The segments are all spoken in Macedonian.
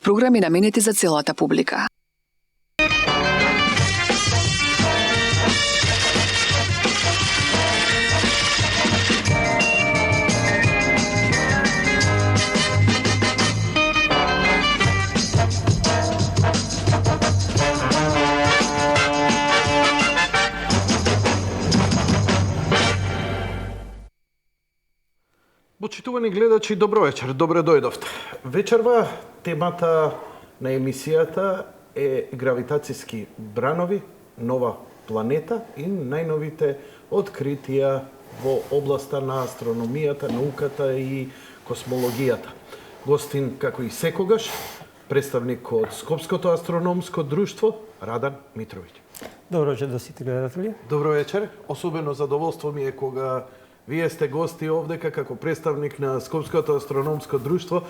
Програми наменети за целата публика. Почитувани гледачи, добро вечер, добре дојдовте. Вечерва темата на емисијата е гравитацијски бранови, нова планета и најновите откритија во областа на астрономијата, науката и космологијата. Гостин, како и секогаш, представник од Скопското астрономско друштво, Радан Митровиќ. Добро вечер до сите гледатели. Добро вечер. Особено задоволство ми е кога вие сте гости овдека како представник на Скопското астрономско друштво.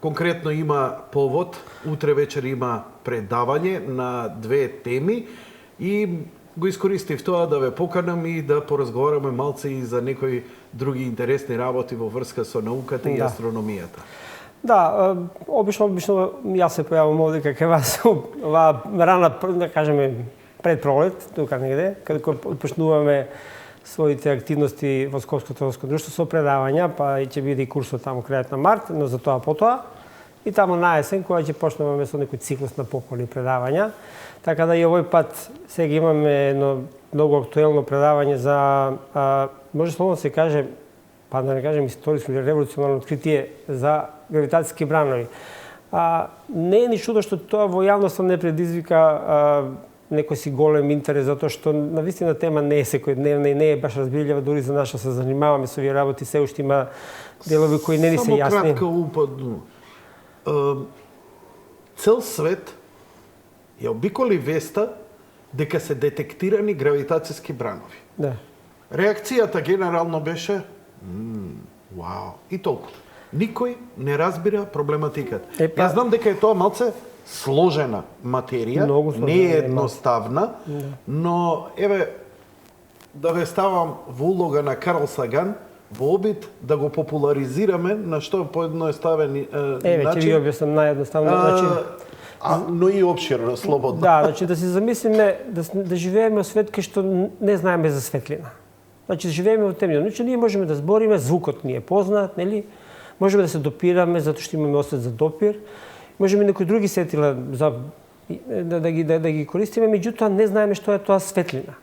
Конкретно има повод. Утре вечер има предавање на две теми и го искористив тоа да ве поканам и да поразговараме малце и за некои други интересни работи во врска со науката и астрономијата. Да, обично јас се појавам овде кај вас оваа рана, да кажеме, пред пролет, тука негде, кога почнуваме своите активности во Скопското астрономско друштво со предавања, па ќе биде и курсот таму крајот на март, но за тоа потоа. И таму на есен, кога ќе почнеме со некој циклус на пополни предавања. Така да и овој пат сега имаме едно многу актуелно предавање за, може словно се каже, па да не кажем историско или револуционарно откритие за гравитацијски бранови. Не е ни чудо што тоа во јавноста не предизвика некој си голем интерес, затоа што навистина тема не е секојдневна и не е баш разбирлива, дури за нас што се занимаваме со овие работи, се уште има делови кои не ни се јасни. Само кратко упадну. Цел свет ја обиколи веста дека се детектирани гравитацијски бранови. Да. Реакцијата генерално беше вау, и толку. Никој не разбира проблематиката. Јас знам дека е тоа малце сложена материја, не е едноставна, но еве да ве ставам во улога на Карл Саган во обид да го популаризираме на што поедноставен начин. Ќе ви објаснам наједноставно начин. Но и опширно, слободно. Да, значи да се замислиме да живееме во свет кај што не знаеме за светлина. Значи живееме во темниот. Значи ние можеме да збориме, звукот ни е познат, нели? Можеме да се допираме затоа што имаме осет за допир. Можеме некои други сетила за да ги користиме, меѓутоа не знаеме што е тоа светлина.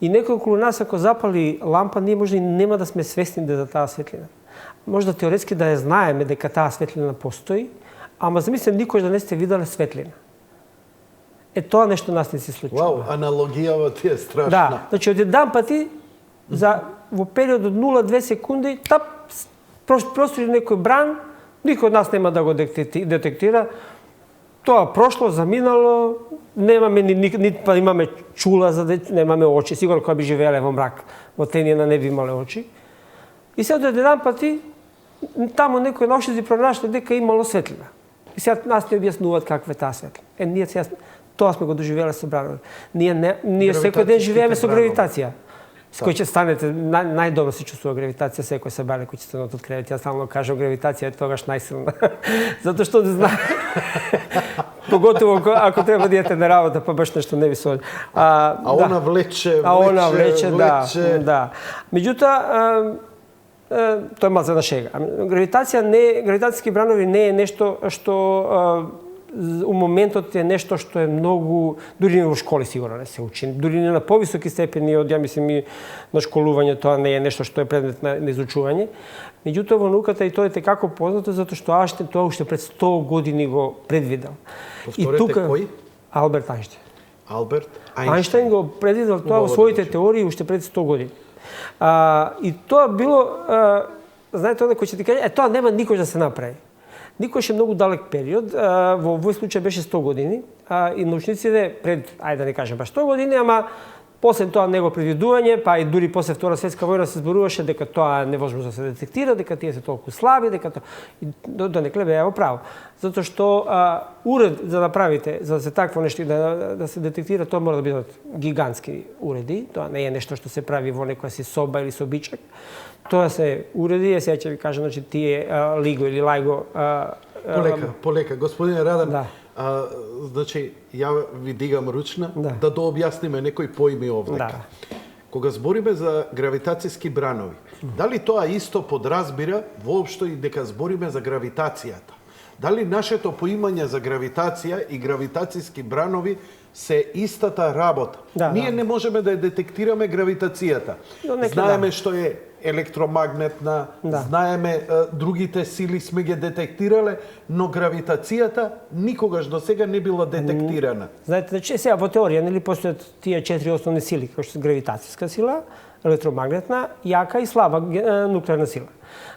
И некој околу нас ако запали лампа, ние може и нема да сме свесни за таа светлина. Може да теоретски да ја знаеме дека таа светлина постои, ама замислете никош да не сте виделе светлина. Тоа нешто нас не се случува. Вау, аналогијава ти е страшна. Да, значи од еден пати во период од 0,2 секунди, простори некој бран, никој од нас нема да го детектира. Тоа прошло, заминало, немаме па имаме чула, немаме очи. Сигурно кога би живееле во мрак, во тенина не би имале очи. И сега од еден пати, таму некој научници пронашле дека имало светлина. И сега нас не објаснуваат каква е таа светлина. Ние сега тоа сме го доживеле со бранови. Ние секој ден живееме со гравитација. С кој ќе станете, најдобро се чувствува гравитација, секој се бале кој ќе станат од кревет. Јас стално кажам, гравитација е тогаш најсилна. Затоа што не знам. Поготово ако треба да идете на работа, па баш нешто не ви соди. Она влече, да. Меѓутоа, тоа е малце на шега. Гравитацијски бранови не е нешто што у моментот е нешто што е многу, дури во школи сигурно не се учи, дури не на повисоки степени од, ја мислим, и на школување, тоа не е нешто што е предмет на изучување. Меѓутоа во науката и тоа е како познато, затоа што Ајнштајн тоа уште пред 100 години го предвидел. Повторете кој? Алберт Ајнштајн. Алберт Ајнштајн го предвидел тоа во своите теории уште пред 100 години. И тоа било, знаете, оне кој ќе ти каже, тоа нема никој да се направи. Никош е многу далек период, во овој случај беше 100 години, и научниците пред, ајде да не кажем баш 100 години, ама после тоа него предвидување, па и дури после Втора светска војна се зборуваше дека тоа е невозможно да се детектира, дека тие се толку слаби, дека тоа до неколе беа во право. Затоа што уред за да направите, за да се такво нешто да се детектира, тоа мора да бидат гигантски уреди, тоа не е нешто што се прави во некоја си соба или собичак. Тоа се уреди, сега ќе ви кажам, значи тие LIGO или LIGO Полека. Господине Радан, Да. значи, ја ви дигам ручна Да. да објасниме некои поими овдека. Да. Кога збориме за гравитацијски бранови, дали тоа исто подразбира воопшто и дека збориме за гравитацијата? Дали нашето поимање за гравитација и гравитацијски бранови се истата работа? Ние не можеме да ја детектираме гравитацијата. Знаеме што е електромагнетна, знаеме другите сили сме ги детектирале, но гравитацијата никогаш до сега не била детектирана. Знаете, значи сега во теорија нели постојат тие 4 основни сили, како што се гравитацијска сила, електромагнетна, јака и слаба нуклеарна сила.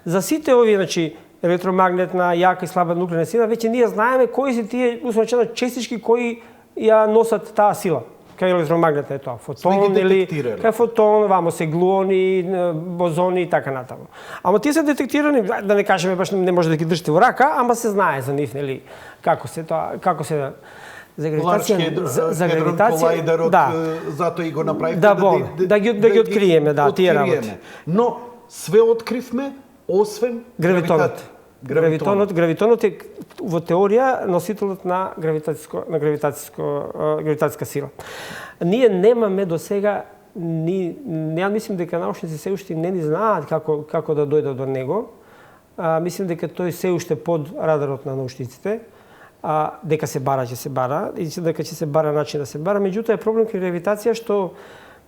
За сите овие, значи, електромагнетна, јака и слаба нуклеарна сила, веќе ние знаеме кои се тие условно честички кои ја носат таа сила. Кај електромагнетна е тоа, фотон или кај фотон, вамо се глуони, бозони и така натаму. Ама тие се детектирани, да не кажеме баш не може да ги држите во рака, ама се знае за нив, нели, како се тоа, како се за гравитација, за гравитација, да, затоа и го направивме да ги откриеме, да, тие работи. Но све откривме освен Гравитонот е во теорија носителот на гравитацијска сила. Ние немаме до сега ја мислим дека научници се уште не ни знаат како да дојдат до него. Мислим дека тој се уште под радарот на научниците. Дека се бара, ќе се бара, и дека ќе се бара начин да се бара. Меѓутоа е проблем кај гравитација што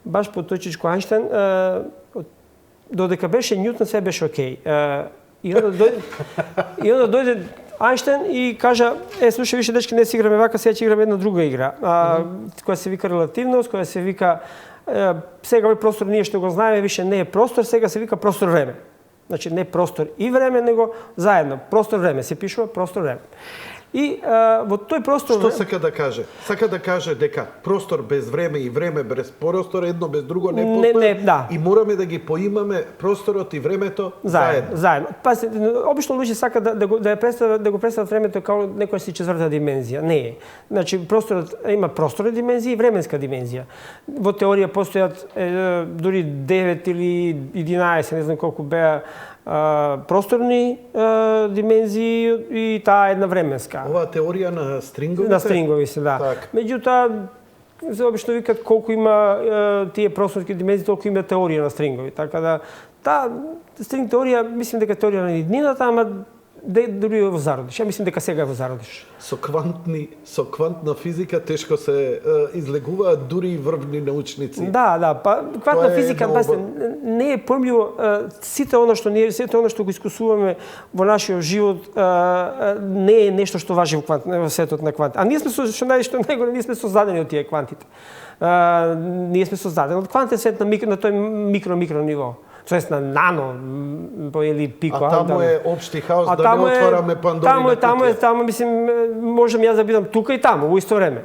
баш по точичко Ајнштајн додека беше Њутон се беше окей. И onda дојде Ајнштајн и кажа, слушај, више дечки, не си играме вака, сега ќе играме една друга игра, која се вика релативност, која се вика сега овој простор ние што го знаеме више не е простор, сега се вика простор време. Значи не простор и време, него заедно. Простор време се пишува простор време. И во тој простор... Што сака да каже? Сака да каже дека простор без време и време без простор, едно без друго не постои, и мораме да ги поимаме просторот и времето заедно. Пази, обично луѓе сака да го представат времето како некоја си четврта димензија. Не е. Значи просторот има просторна димензија и временска димензија. Во теорија постојат дури 9 или 11, не знам колку беа просторни димензии и таа една временска. Оваа теорија на стрингови? На стрингови се, да. Меѓутоа, обично викат колку има тие просторски димензии, толку има теорија на стрингови. Така да, таа стринг теорија, мислим дека теорија на еднината, ама дури во зародиш. Ја мислим дека сега е во зародиш. Со квантна физика тешко се излегуваат дури и врвни научници. Да, па квантна физика не е поимливо. Сите она што го искусуваме во нашиот живот не е нешто што важи во светот на кванти. А ние сме што најголемо, ние сме создадени од тие квантите. Ние сме создадени од квантен свет на тој микро ниво. Тоест на нано или пико. А таму е општи хаос, да не отвараме Пандорина кутија. Таму, мислим, можам јас да бидам тука и таму, во исто време.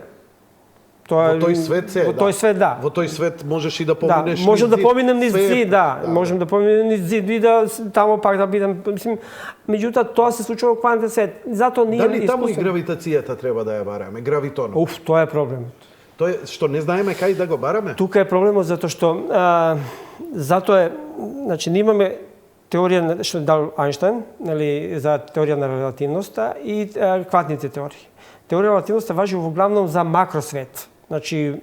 Во тој свет се, во тој свет, да. Во тој свет можеш и да поминеш низ зид. Можам да поминем низ зид, да. Можам да поминем низ зид и да таму пак да бидам, мислим, меѓутоа тоа се случува во квантен свет. Затоа ние дали таму и гравитацијата треба да ја бараме, гравитонот? Тоа е проблемот. Тоа е што не знаеме кај да го бараме? Тука е проблемот затоа што затоа е, значи ние имаме теорија што дал Ајнштајн, нели, за теорија на релативноста и квантните теории. Теорија на релативноста важи во главном за макросвет. Значи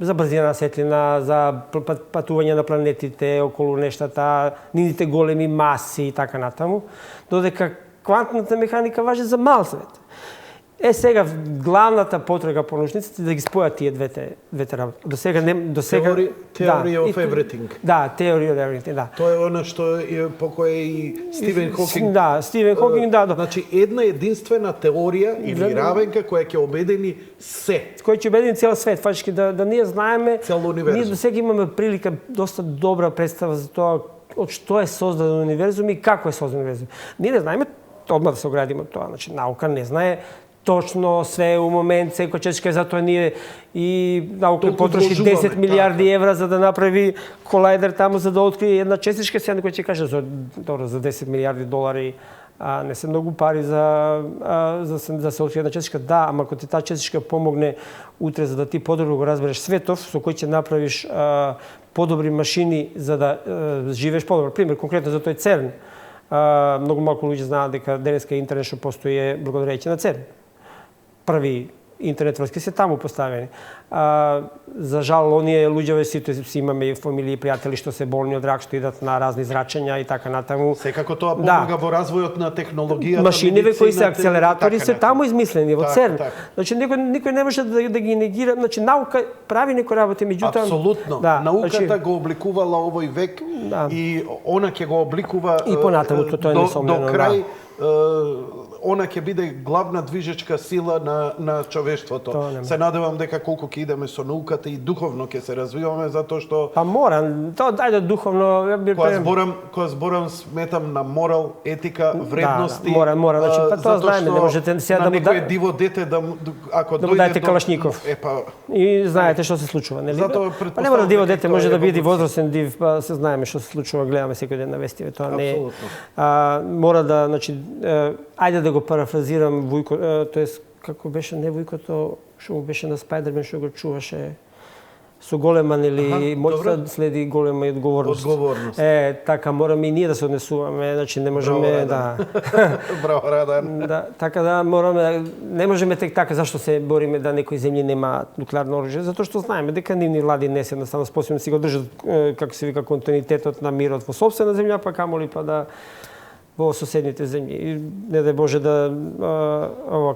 за брзина на светлина, за патување на планетите околу нештата, нивните големи маси и така натаму, додека квантната механика важи за мал свет. Сега главната потрага по научниците да ги спојат тие двете работи. До сега Theory of everything. Да, theory of everything, да. Тоа е она што по кое и Стивен Хокинг. Да, Стивен Хокинг, да. Значи една единствена теорија или равенка која ќе обедини се. Која ќе обедини цел свет, фактички да ние знаеме. Цел универзум. Ние до сега имаме прилика доста добра представа за тоа од што е создаден универзум и како е создаден универзум. Ние не знаеме одма да се оградиме од тоа, значи наука не знае точно све у момент, секоја честичка, затоа ние и наука потроши 10 милиарди евра за да направи колајдер таму за да открие една честичка, сега некој ќе каже за 10 милиарди долари не се многу пари за се открие една честичка. Да, ама ако ти таа честичка помогне утре за да ти подобро го разбереш светов, со кој ќе направиш подобри машини за да живееш подобро. Пример конкретно за тој ЦЕРН. Многу малку луѓе знаат дека денеска интернет што постои е благодарејќи на ЦЕРН. Први интернет врски се таму поставени. За жал, оние луѓе сите си имаме и фамилии и пријатели што се болни од рак, што идат на разни зрачења и така натаму. Секако тоа помага во развојот на технологијата, машините кои се акселератори така се таму измислени во ЦЕРН. Така. Значи никој не може да ги негира, значи наука прави некои работи, меѓутоа апсолутно. Науката го обликувала овој век и она ќе го обликува и понатаму, тоа е несомнено. До крај она ќе биде главна движечка сила на човештвото. Се надевам дека колку ќе идеме со науката и духовно ќе се развиваме, затоа што па мора, тоа дајде духовно. Кога зборам сметам на морал, етика, вредности. Да, мора, значи па тоа знаеме, не можете сега да му некој диво дете ако да му дајте калашников. И знаете што се случува, нели? Па не мора диво дете, може да биде возрастен див, па се знаеме што се случува, гледаме секој ден на вестиве, тоа не е. Мора да, значи, ајде да го парафразирам Вујко, тоест како беше не Вујкото, што му беше на Спајдермен, што го чуваше со голема, нели, моќта следи голема и одговорност. Така мораме и ние да се однесуваме, значи не можеме Браво, Радан. Да, така да мораме, не можеме тек така зашто се бориме да некои земји немаат нуклеарно оружје, затоа што знаеме дека нивни влади не се едноставно способни да си го држат, како се вика, континуитетот на мирот во сопствена земја, па камоли па да во соседните земји. И не дај Боже да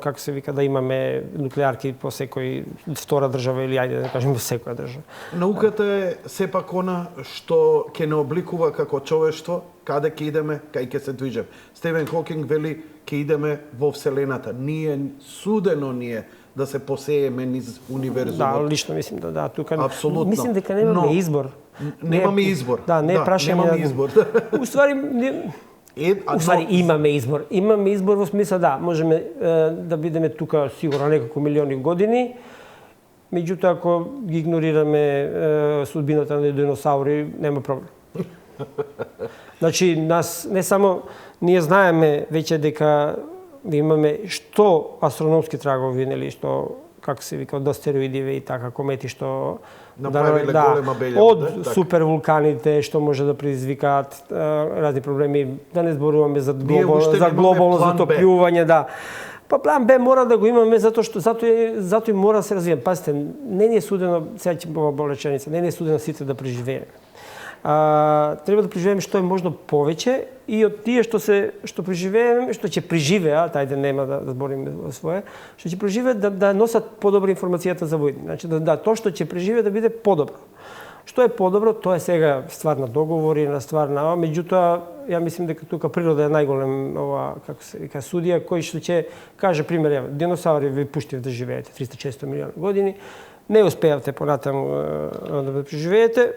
како се вика, да имаме нуклеарки по секој втора држава или ајде да кажеме секоја држава. Науката е сепак она што ќе не обликува како човештво, каде ќе идеме, кај ќе се движеме. Стивен Хокинг вели ќе идеме во вселената. Судено е да се посееме низ универзумот. Да, лично мислим да тука апсолутно. Мислим дека немаме избор. Немаме избор. Да, не е прашање. Немаме избор. Уствари Уствари имаме избор. Имаме избор во смисла да, можеме да бидеме тука сигурно неколку милиони години. Меѓутоа ако ги игнорираме судбината на диносаури, нема проблем. Значи нас не само ние знаеме веќе дека имаме што астрономски трагови, нели, што како се вика, од астероидиве и така комети што направиле голема белја. Од супервулканите што може да предизвикаат разни проблеми, да не зборуваме за глобално затоплување, да. Па план Б мора да го имаме затоа што затоа и мора да се развиеме. Пазите, не ни е судено, сега ќе бова реченица, не ни е судено сите да преживееме. Треба да преживееме што е можно повеќе и од тие што преживееме, што ќе преживеат, ајде нема да збориме во свое, што ќе преживеат да носат подобра информацијата за војни. Значи тоа што ќе преживее да биде подобро. Што е подобро, тоа е сега ствар на договори, на ствар на меѓутоа ја мислим дека тука природа е најголем како се вика судија кој што ќе каже пример, диносаури ви пуштив да живеете 300-400 милиони години, не успеавте понатаму да преживеете,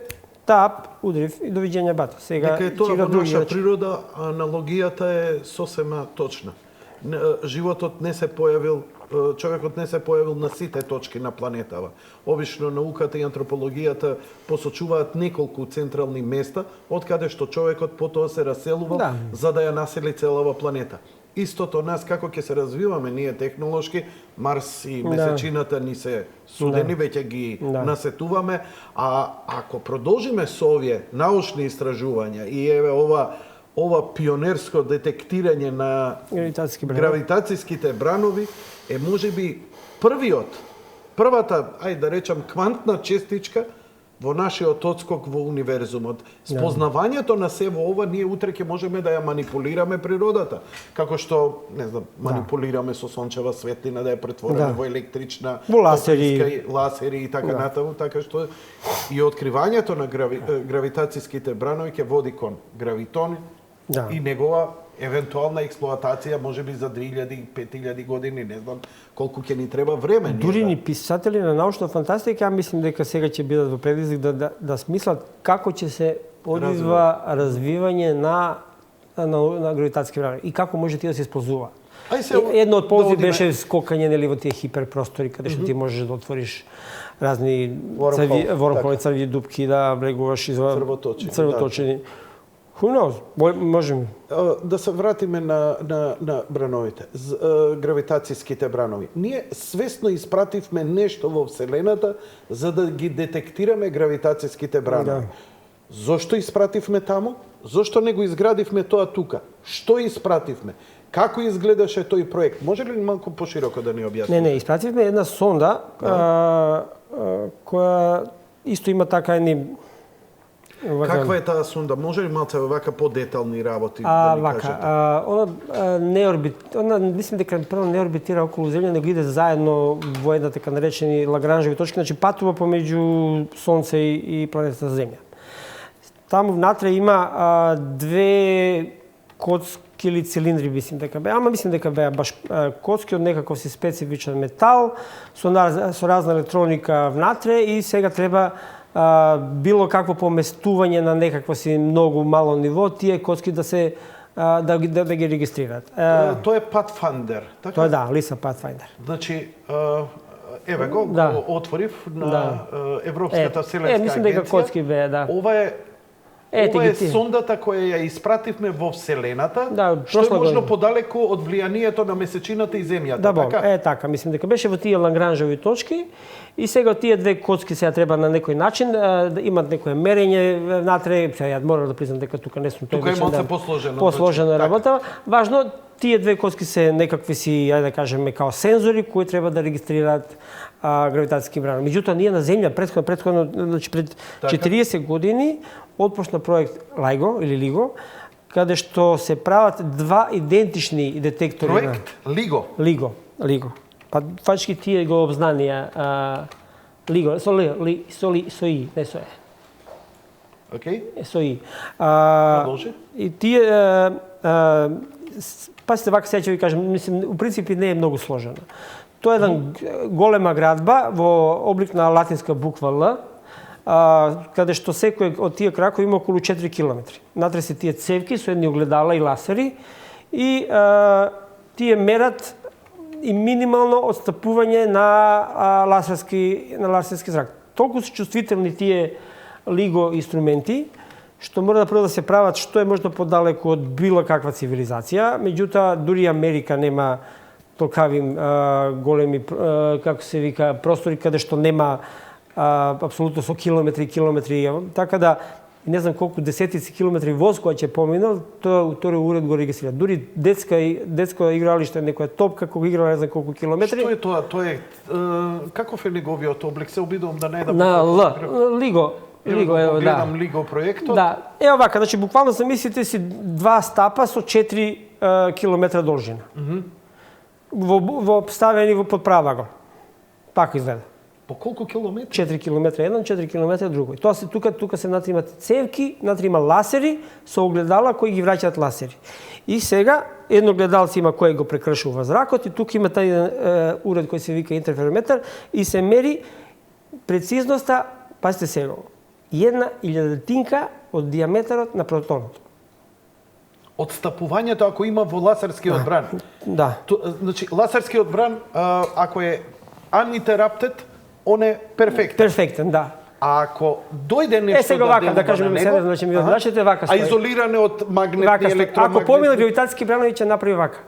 тап, удрив и довиѓење бато. Сега дека е тоа во наша природа, аналогијата е сосема точна. Животот не се појавил, човекот не се појавил на сите точки на планетава. Обично науката и антропологијата посочуваат неколку централни места од каде што човекот потоа се раселувал за да ја насели целава планета. Истото нас како ќе се развиваме ние технолошки, Марс и месечината ни се судени, веќе ги насетуваме, а ако продолжиме со овие научни истражувања и еве ова пионерско детектирање на гравитацијските бранови е можеби првата, ајде да речам, квантна честичка во нашиот отскок во универзумот. Спознавањето на се во ова, ние утре ќе можеме да ја манипулираме природата. Како што, не знам, манипулираме со сончева светлина, да ја претвориме во електрична, во ласери и така натаму, така што и откривањето на гравитацијските бранови ќе води кон гравитон и негова евентуална експлоатација можеби за 2000-5000 години, не знам колку ќе ни треба време. Дури ни писатели на научна фантастика, ја мислим дека сега ќе бидат во предизвик да смислат како ќе се одвива развивање на гравитацијски бранови и како може тие да се исползува. Едно од ползи беше скокање нели во тие хиперпростори каде што ти можеш да отвориш разни воромхови, црви дупки, да влегуваш извон црвоточини. Who knows? Можеме. Да се вратиме на брановите, гравитацијските бранови. Ние свесно испративме нешто во Вселената за да ги детектираме гравитацијските бранови. Зошто испративме таму? Зошто не го изградивме тоа тука? Што испративме? Како изгледаше тој проект? Може ли малку пошироко да ни објасните? Не, испративме една сонда која исто има така едни Каква е таа сонда? Може ли малце вака по-детални работи да ни кажете? Она мислам дека прво не орбитира околу земја, него иде заедно во една така наречени Лагранжеви точки, значи патува помеѓу Сонце и планетата Земја. Таму внатре има две коцки или цилиндри, мислам дека беа, мислам дека беа баш коцки од некаков си специфичен метал со разна електроника внатре и сега треба било какво поместување на некакво си многу мало ниво, тие коцки да се да ги регистрираат. Тоа е Pathfinder, така? Тоа да, Лиса Pathfinder. Значи, еве го отворив на Европската вселенска агенција. Мислам дека коцки беа, да. Ова е сондата која ја испративме во Вселената, што е можно подалеку од влијанието на месечината и Земјата, така? Така, мислам дека беше во тие Лагранжеви точки и сега тие две коцки сега треба на некој начин да имат некое мерење внатре, сега морам да признам дека тука не сум тој тука е малку посложено. Посложена работа. Важно, тие две коцки се некакви си, ајде да кажеме, као сензори кои треба да регистрираат гравитацијски бранови. Меѓутоа, ние на Земја претходно, значи пред 40 години отпочна проект LIGO, каде што се прават два идентични детектори. Проект LIGO? LIGO. Па фачки тие го обзнанија LIGO, со И, не со Е. Океј. Со И. Продолжи. И тие пасите вака сега ќе ви кажам, мислам, у принципи не е многу сложено. Тоа е една голема градба во облик на латинска буква Л, каде што секој од тие кракови има околу 4 километри. Натре се тие цевки со едни огледала и ласери и тие мерат и минимално отстапување на ласерски зрак. Толку се чувствителни тие LIGO инструменти, што мора да прво да се прават што е можда подалеку од било каква цивилизација, меѓутоа дури Америка нема толкави големи, како се вика, простори каде што нема апсолутно со километри, така да не знам колку десетици километри воз кој ќе поминал, тој уред го регистрира. Дури детско игралиште, некоја топка кој играла не знам колку километри. Што е тоа? Тоа е каков е неговиот облик? Се обидувам да не да на LIGO, да. Гледам LIGO проектот. Да. Ево вака, значи буквално замислите си два стапа со 4 километра должина. Во ставени во подправа го. Така изгледа. По колку километри? 4 километра еден, 4 километра другој. Тоа се тука се натре имат цевки, натре има ласери со огледала кои ги враќаат ласери. И сега едно огледалце има кој го прекршува зракот и тука има тај уред кој се вика интерферометар и се мери прецизноста, пазите сега, 1/1000 од диаметарот на протонот. Отстапувањето ако има во ласерскиот бран. Да. Значи ласерскиот бран ако е uninterrupted, он е перфектен. Перфектен, да. А ако дојде нешто сега вака, да кажеме на сега, него, значи ми однашете вака стои. А изолиране од магнетни електромагнетни. Ако помина гравитацијски бранови ќе направи вака.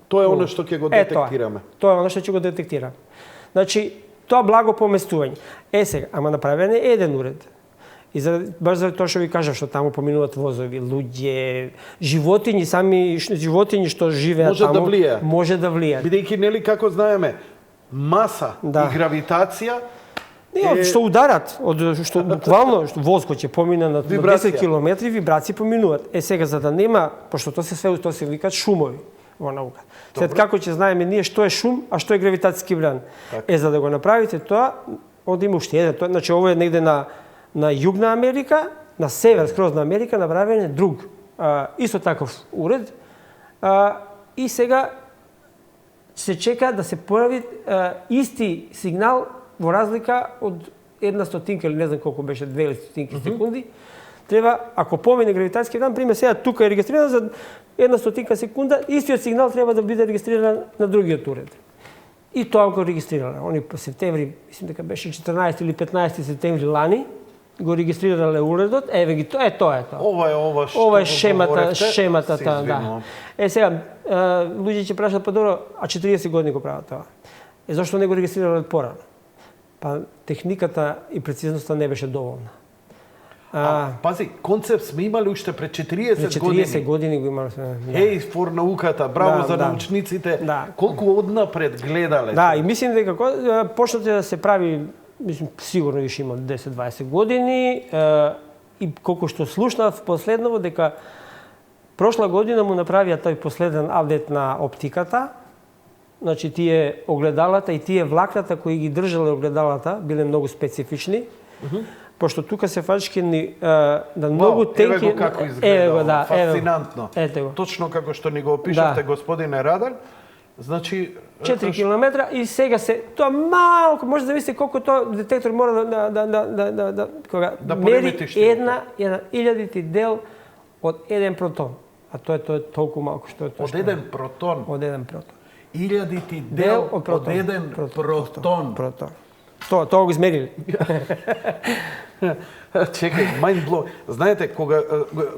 Тоа е оно што ќе го детектираме. Тоа е оно што ќе го детектираме. Значи, тоа благо поместување. Сега, ама направен е еден уред. И баш за тоа што ви кажав, што таму поминуваат возови, луѓе, животињи, сами животињи што живеат таму, може да влијаат. Бидејќи нели како знаеме, маса и гравитација што ударат, што буквално воз кој ќе помине на 10 километри, вибрации поминуваат. Сега за да нема, пошто тоа се викаат шумови во наука. След како ќе знаеме ние што е шум, а што е гравитацијски бран. За да го направите тоа, онда има уште еден, значи ово е негде на Југна Америка, на север скроз на Америка направен е друг исто таков уред и сега се чека да се појави исти сигнал во разлика од 1/100 или не знам колку беше 2 секунди. Треба, ако помине гравитацијски бран, пример сега тука е регистриран за 1/100 секунда, истиот сигнал треба да биде регистриран на другиот уред. И тоа го регистрирале. Они по септември, мислам дека беше 14 или 15 септември лани, го регистрирале уредот, еве ги тоа е тоа. Ова е шемата таа, да. Сега луѓе ќе прашаат па добро, а 40 години го прават тоа. Зошто не го регистрирале порано? Па техниката и прецизноста не беше доволна. Пази, концепт сме имали уште пред 40 Пред 40 години. години го имаме. Да. Хеј, фор науката, браво Да, за да. научниците. Да. Колку однапред гледале. Да, и мислим дека почнате да се прави, мислим, сигурно више има 10-20 години, и колку што слушнав последново дека прошла година му направија тој последен апдейт на оптиката. Значи тие огледалата и тие влакната кои ги држале огледалата биле многу специфични. Пошто тука се фачки на многу тенки. Еве го како изгледа, фасцинантно. Ете го. Точно како што ни го опишавте, Да. господине Радар. Значи 4 километра и сега се тоа малку може да мислите колку тоа детектор мора Да мери поремети штилот. една илјадити дел од еден протон. А тоа е толку малку што е тоа. од еден протон, Од еден протон. илјадити дел од протон. еден протон. Протон. Тоа го измерили. Чекај, mind blow. Знаете, кога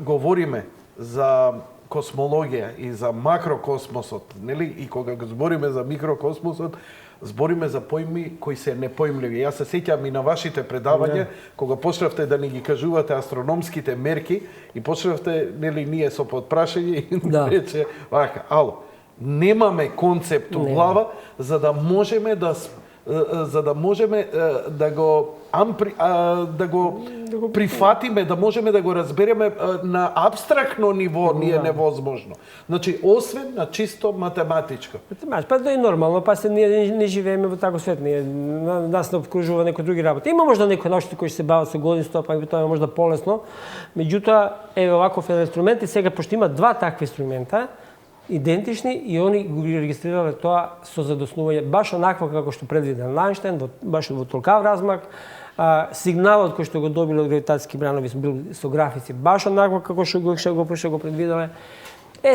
говориме за космологија и за макрокосмосот, нели, и кога го збориме за микрокосмосот, збориме за појми кои се непојмливи. Јас се сеќавам и на вашите предавања, кога почнавте да ни ги кажувате астрономските мерки и почнавте, нели, ние со подпрашање и Да. рече, вака, ало, немаме концепт у глава за да можеме да го прифатиме, да можеме да го разбереме на абстрактно ниво, ние невозможно. Значи, освен на чисто математичко. Па да е нормално, па се ние не живееме во таков свет, ние нас не обкружува некои други работи. Има можда некои научници кои се бават со годинство, па тоа е можда полесно. Меѓутоа, еве ваков еден инструмент и сега пошто има два такви инструмента, идентични и они го регистрирале тоа со задоснување баш онакво како што предвиден Ајнштајн, баш во толкав размак. Сигналот кој што го добиле од гравитацијски бранови бил со графици баш онакво како што го предвиделе.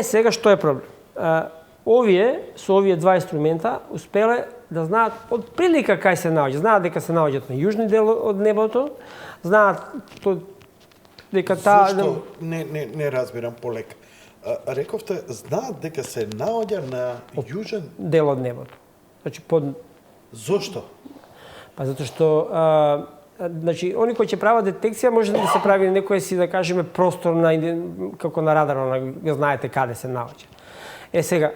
Сега што е проблем? Со овие два инструмента успеле да знаат од прилика кај се наоѓа. Знаат дека се наоѓаат на јужни дел од небото, знаат дека Зошто не разбирам полека. Рековте, знаат дека се наоѓа на јужен дел од небото. Значи Зошто? Па затоа што значи они кои ќе прават детекција може да се прави некој си да кажеме простор на како на радарот, го знаете каде се наоѓа. Сега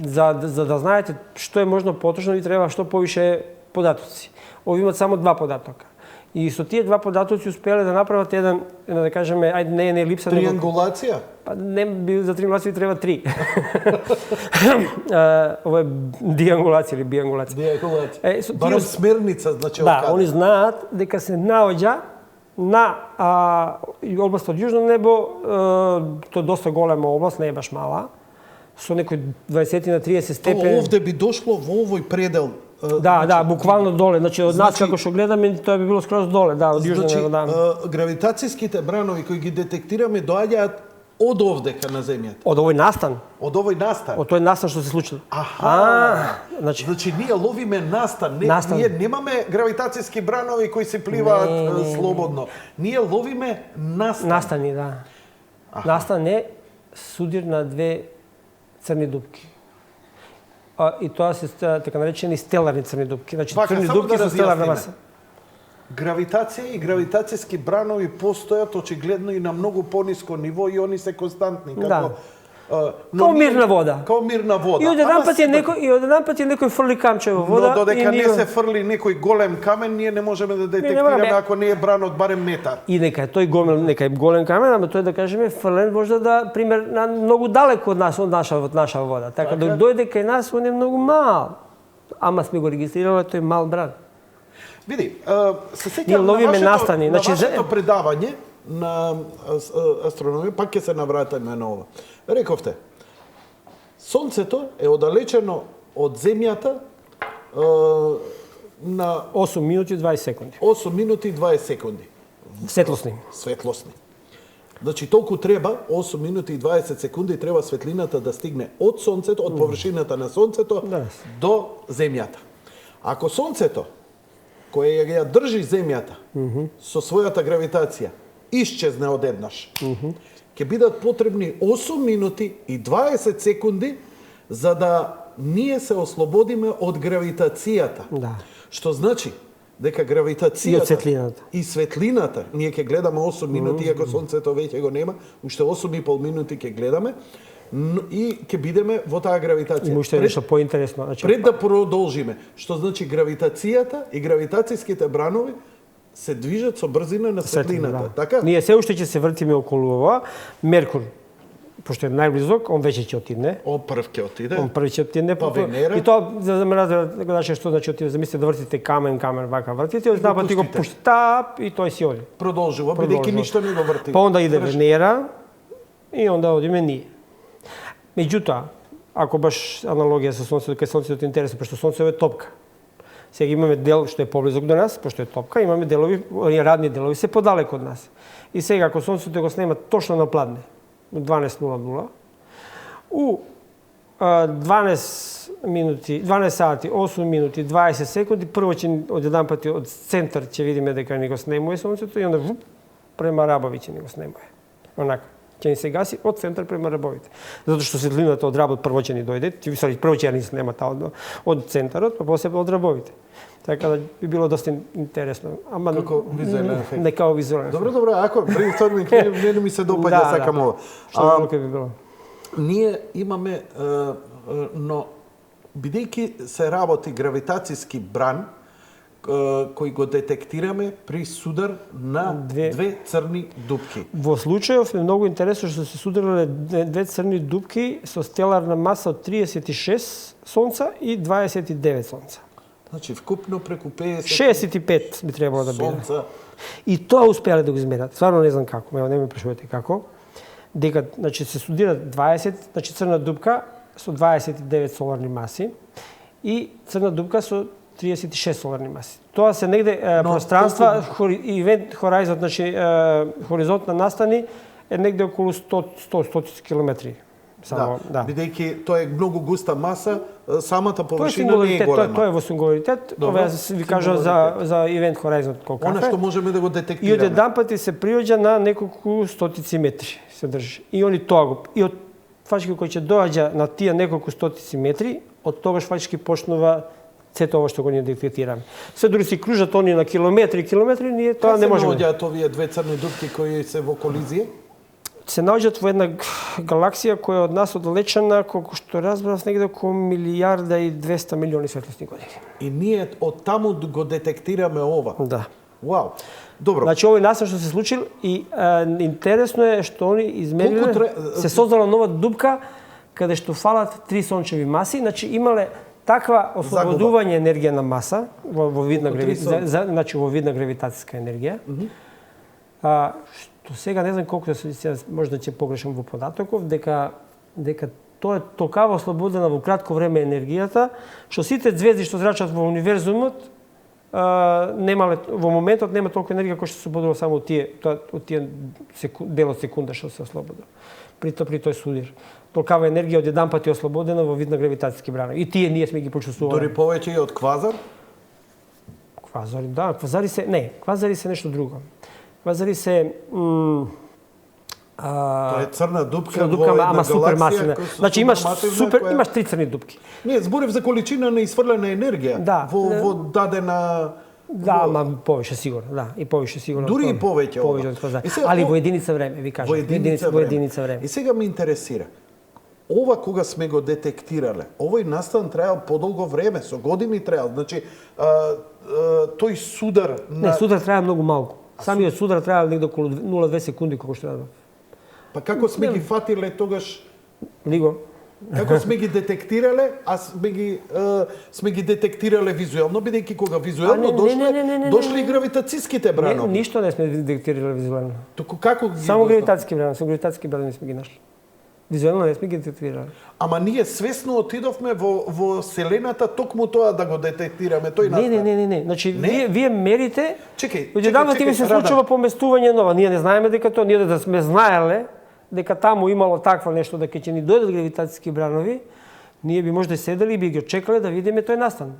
за да знаете што е можно поточно ви треба што повише податоци. Ови имаат само два податока. И со тие два податоци успеле да направат еден, да кажеме, ајде не е елипса, триангулација? Па не за триангулација треба 3. Ова е диангулација или биангулација. Диангулација. Барем смерница, значи да, откаде. они знаат дека се наоѓа на област од јужно небо, тоа е доста голема област, не е баш мала, со некои 20 на 30 степени. Тоа овде би дошло во овој предел. Да, буквално доле. Значи од нас како што гледаме, тоа би било скроз доле, да, од јужно небо, да. Гравитацијските бранови кои ги детектираме доаѓаат од овдека на земјата. Од овој настан. Од овој настан. Од тој настан што се случило. Значи ние ловиме настан. Настан. Ние немаме гравитацијски бранови кои се пливаат слободно. Ние ловиме настан. Настани, да. Настан е судир на две црни дупки. И тоа се така наречени стеларни црни дупки. Значи црни дупки со стеларна маса. Гравитација и гравитацијски бранови постојат очигледно и на многу пониско ниво и они се константни како Као мирна вода. Као мирна вода. И од еден пат е некој фрли камче во вода. Но додека не се фрли некој голем камен, ние не можеме да детектираме ако не е бранот барем метар. И нека е тој голем камен, ама тој да кажеме фрлен може да пример на многу далеко од нас, од наша вода. Така да дојде кај нас он е многу мал. Ама сме го регистрирале тој мал бран. Види, се сеќавам на вашето предавање на астрономија, пак ќе се навратиме на ова. Рековте, Сонцето е оддалечено од Земјата на 8 минути и 20 секунди. 8 минути и 20 секунди. Светлосни. Значи толку треба 8 минути и 20 секунди треба светлината да стигне од Сонцето, од површината на Сонцето до Земјата. Ако Сонцето кој ја држи Земјата со својата гравитација исчезне одеднаш, ќе бидат потребни 8 минути и 20 секунди за да ние се ослободиме од гравитацијата. Да. Што значи, дека гравитацијата И од светлината. и светлината, ние ќе гледаме 8 минути, иако сонцето веќе го нема, уште 8,5 минути ќе гледаме и ќе бидеме во таа гравитација. Има уште нешто поинтересно. Значи, Пред да продолжиме, што значи гравитацијата и гравитацијските бранови се движат со брзина на светлината, да. така? Ние се уште ќе се вртиме околу ова. Меркур, пошто е најблизок, он веќе ќе отидне. О, прв ќе отиде. Он први ќе отидне. Па Венера? И тоа, за да ме разберете што значи отиде, замислите да вртите камен, вака вртите, од напад го пуштите. пушта и тој си оди. Продолжува, бидејќи ништо не го врти. Па онда иде Венера и онда одиме ние. Меѓутоа, ако баш аналогија со Сонцето, кај Сонцето е интересно, пошто Сонцето е топка. Сега имаме дел што е поблизок до нас, пошто е топка, имаме делови, оние радни делови се подалеку од нас. И сега ако Сонцето го снема точно на пладне, у 12:00, у 12 сати, 8 минути, 20 секунди, прво ќе одеднан пати од центар ќе видиме дека ни го снемува Сонцето и онда према Рабови ќе ни го снемува. Онака. Ќе ни се гаси од центар према Рабовите. Затоа што светлината од Работ прво ќе ни дојде, прво ќе ни снема од центарот, па после од Рабовите. Така да би било доста интересно. Ама Како визуелен ефект. Не како визуелен. Добро, ако брейнсторминг не ми се допаѓа, сакам ова. Што би било? Ние имаме, но бидејќи се работи гравитацијски бран, кој го детектираме при судар на две црни дупки. Во случајов е многу интересно што се сударале две црни дупки со стеларна маса од 36 сонца и 29 сонца. Значи, вкупно преку 50... 65 би требало да биде. Сонца. И тоа успеале да го измерат. Стварно не знам како, не ме прашувате како. Дека, значи, се студира 20, значи црна дупка со 29 соларни маси и црна дупка со 36 соларни маси. Тоа се негде пространства, ивент хоризонт, значи хоризонт на настани е негде околу 100 километри. Само, да. Бидејќи тоа е многу густа маса, самата површина не е голема. Тоа е во сингуларитет. Ова ви кажам за ивент хоризонт колку Она што можеме да го И детектираме. од еден пати се приоѓа на неколку стотици метри се држи. И они тоа го. И од фактички кој ќе доаѓа на тие неколку стотици метри, од тогаш фактички почнува сето ова што го ние детектираме. Се дури си кружат они на километри, ние тоа не можеме. Кај се наоѓаат овие две црни дупки кои се во колизија? Се наоѓаат во една галаксија која е од нас оддалечена, колку што разбрав, негде околу 1,2 милиони светлосни години. И ние од таму го детектираме ова. Да. Вау. Добро. Значи овој настан што се случил и интересно е што они измериле, се создала нова дупка каде што фалат 3 сончеви маси, значи имале таква ослободување енергија на маса во вид на значи во вид на гравитацијска енергија. Што сега не знам колку може да ќе погрешам во податоков, дека тоа е толкава ослободена во кратко време енергијата, што сите звезди што зрачат во универзумот немале во моментот нема толку енергија кој што се ослободува само од тие дел од секунда што се ослободува. При тој судир. Толкава енергија од еден пат е ослободена во вид на гравитацијски бранови. И тие ние сме ги почувствувале. Дори повеќе и од квазар? Квазари, да, квазари се нешто друго. Квазари се Тоа е црна дупка ама супермасивна. Значи имаш три црни дупки. Не, зборев за количина на исфрлена енергија во дадена. Да, ама повеќе сигурно, да, и повеќе сигурно. Дури и повеќе од квазари. Али во единица време, ви кажам, во единица време. И сега ме интересира. Ова кога сме го детектирале, овој настан траел подолго време, со години траел. Значи, тој судар на... Не, судар траел многу малку. Самиот судар траел негде околу 0,2 секунди, колку што треба. Па како сме ги фатиле тогаш? Лиго. Како сме ги детектирале, сме ги детектирале визуелно, бидејќи кога визуелно дошли гравитацијските бранови. Ништо не сме детектирале визуелно. Туку како ги само гравитацијски бранови сме ги нашли. Визуелно не сме ги детектирале. Ама ние свесно отидовме во Вселената токму тоа да го детектираме тој настан. Не. Значи вие мерите. Чекај. Одеднавна ти ми се случува поместување нова. Ние не знаеме дека тоа, ние да сме знаеле дека таму имало такво нешто, дека ќе ни дојдат гравитацијски бранови, ние би можда седели и би ги чекале да видиме тој настан.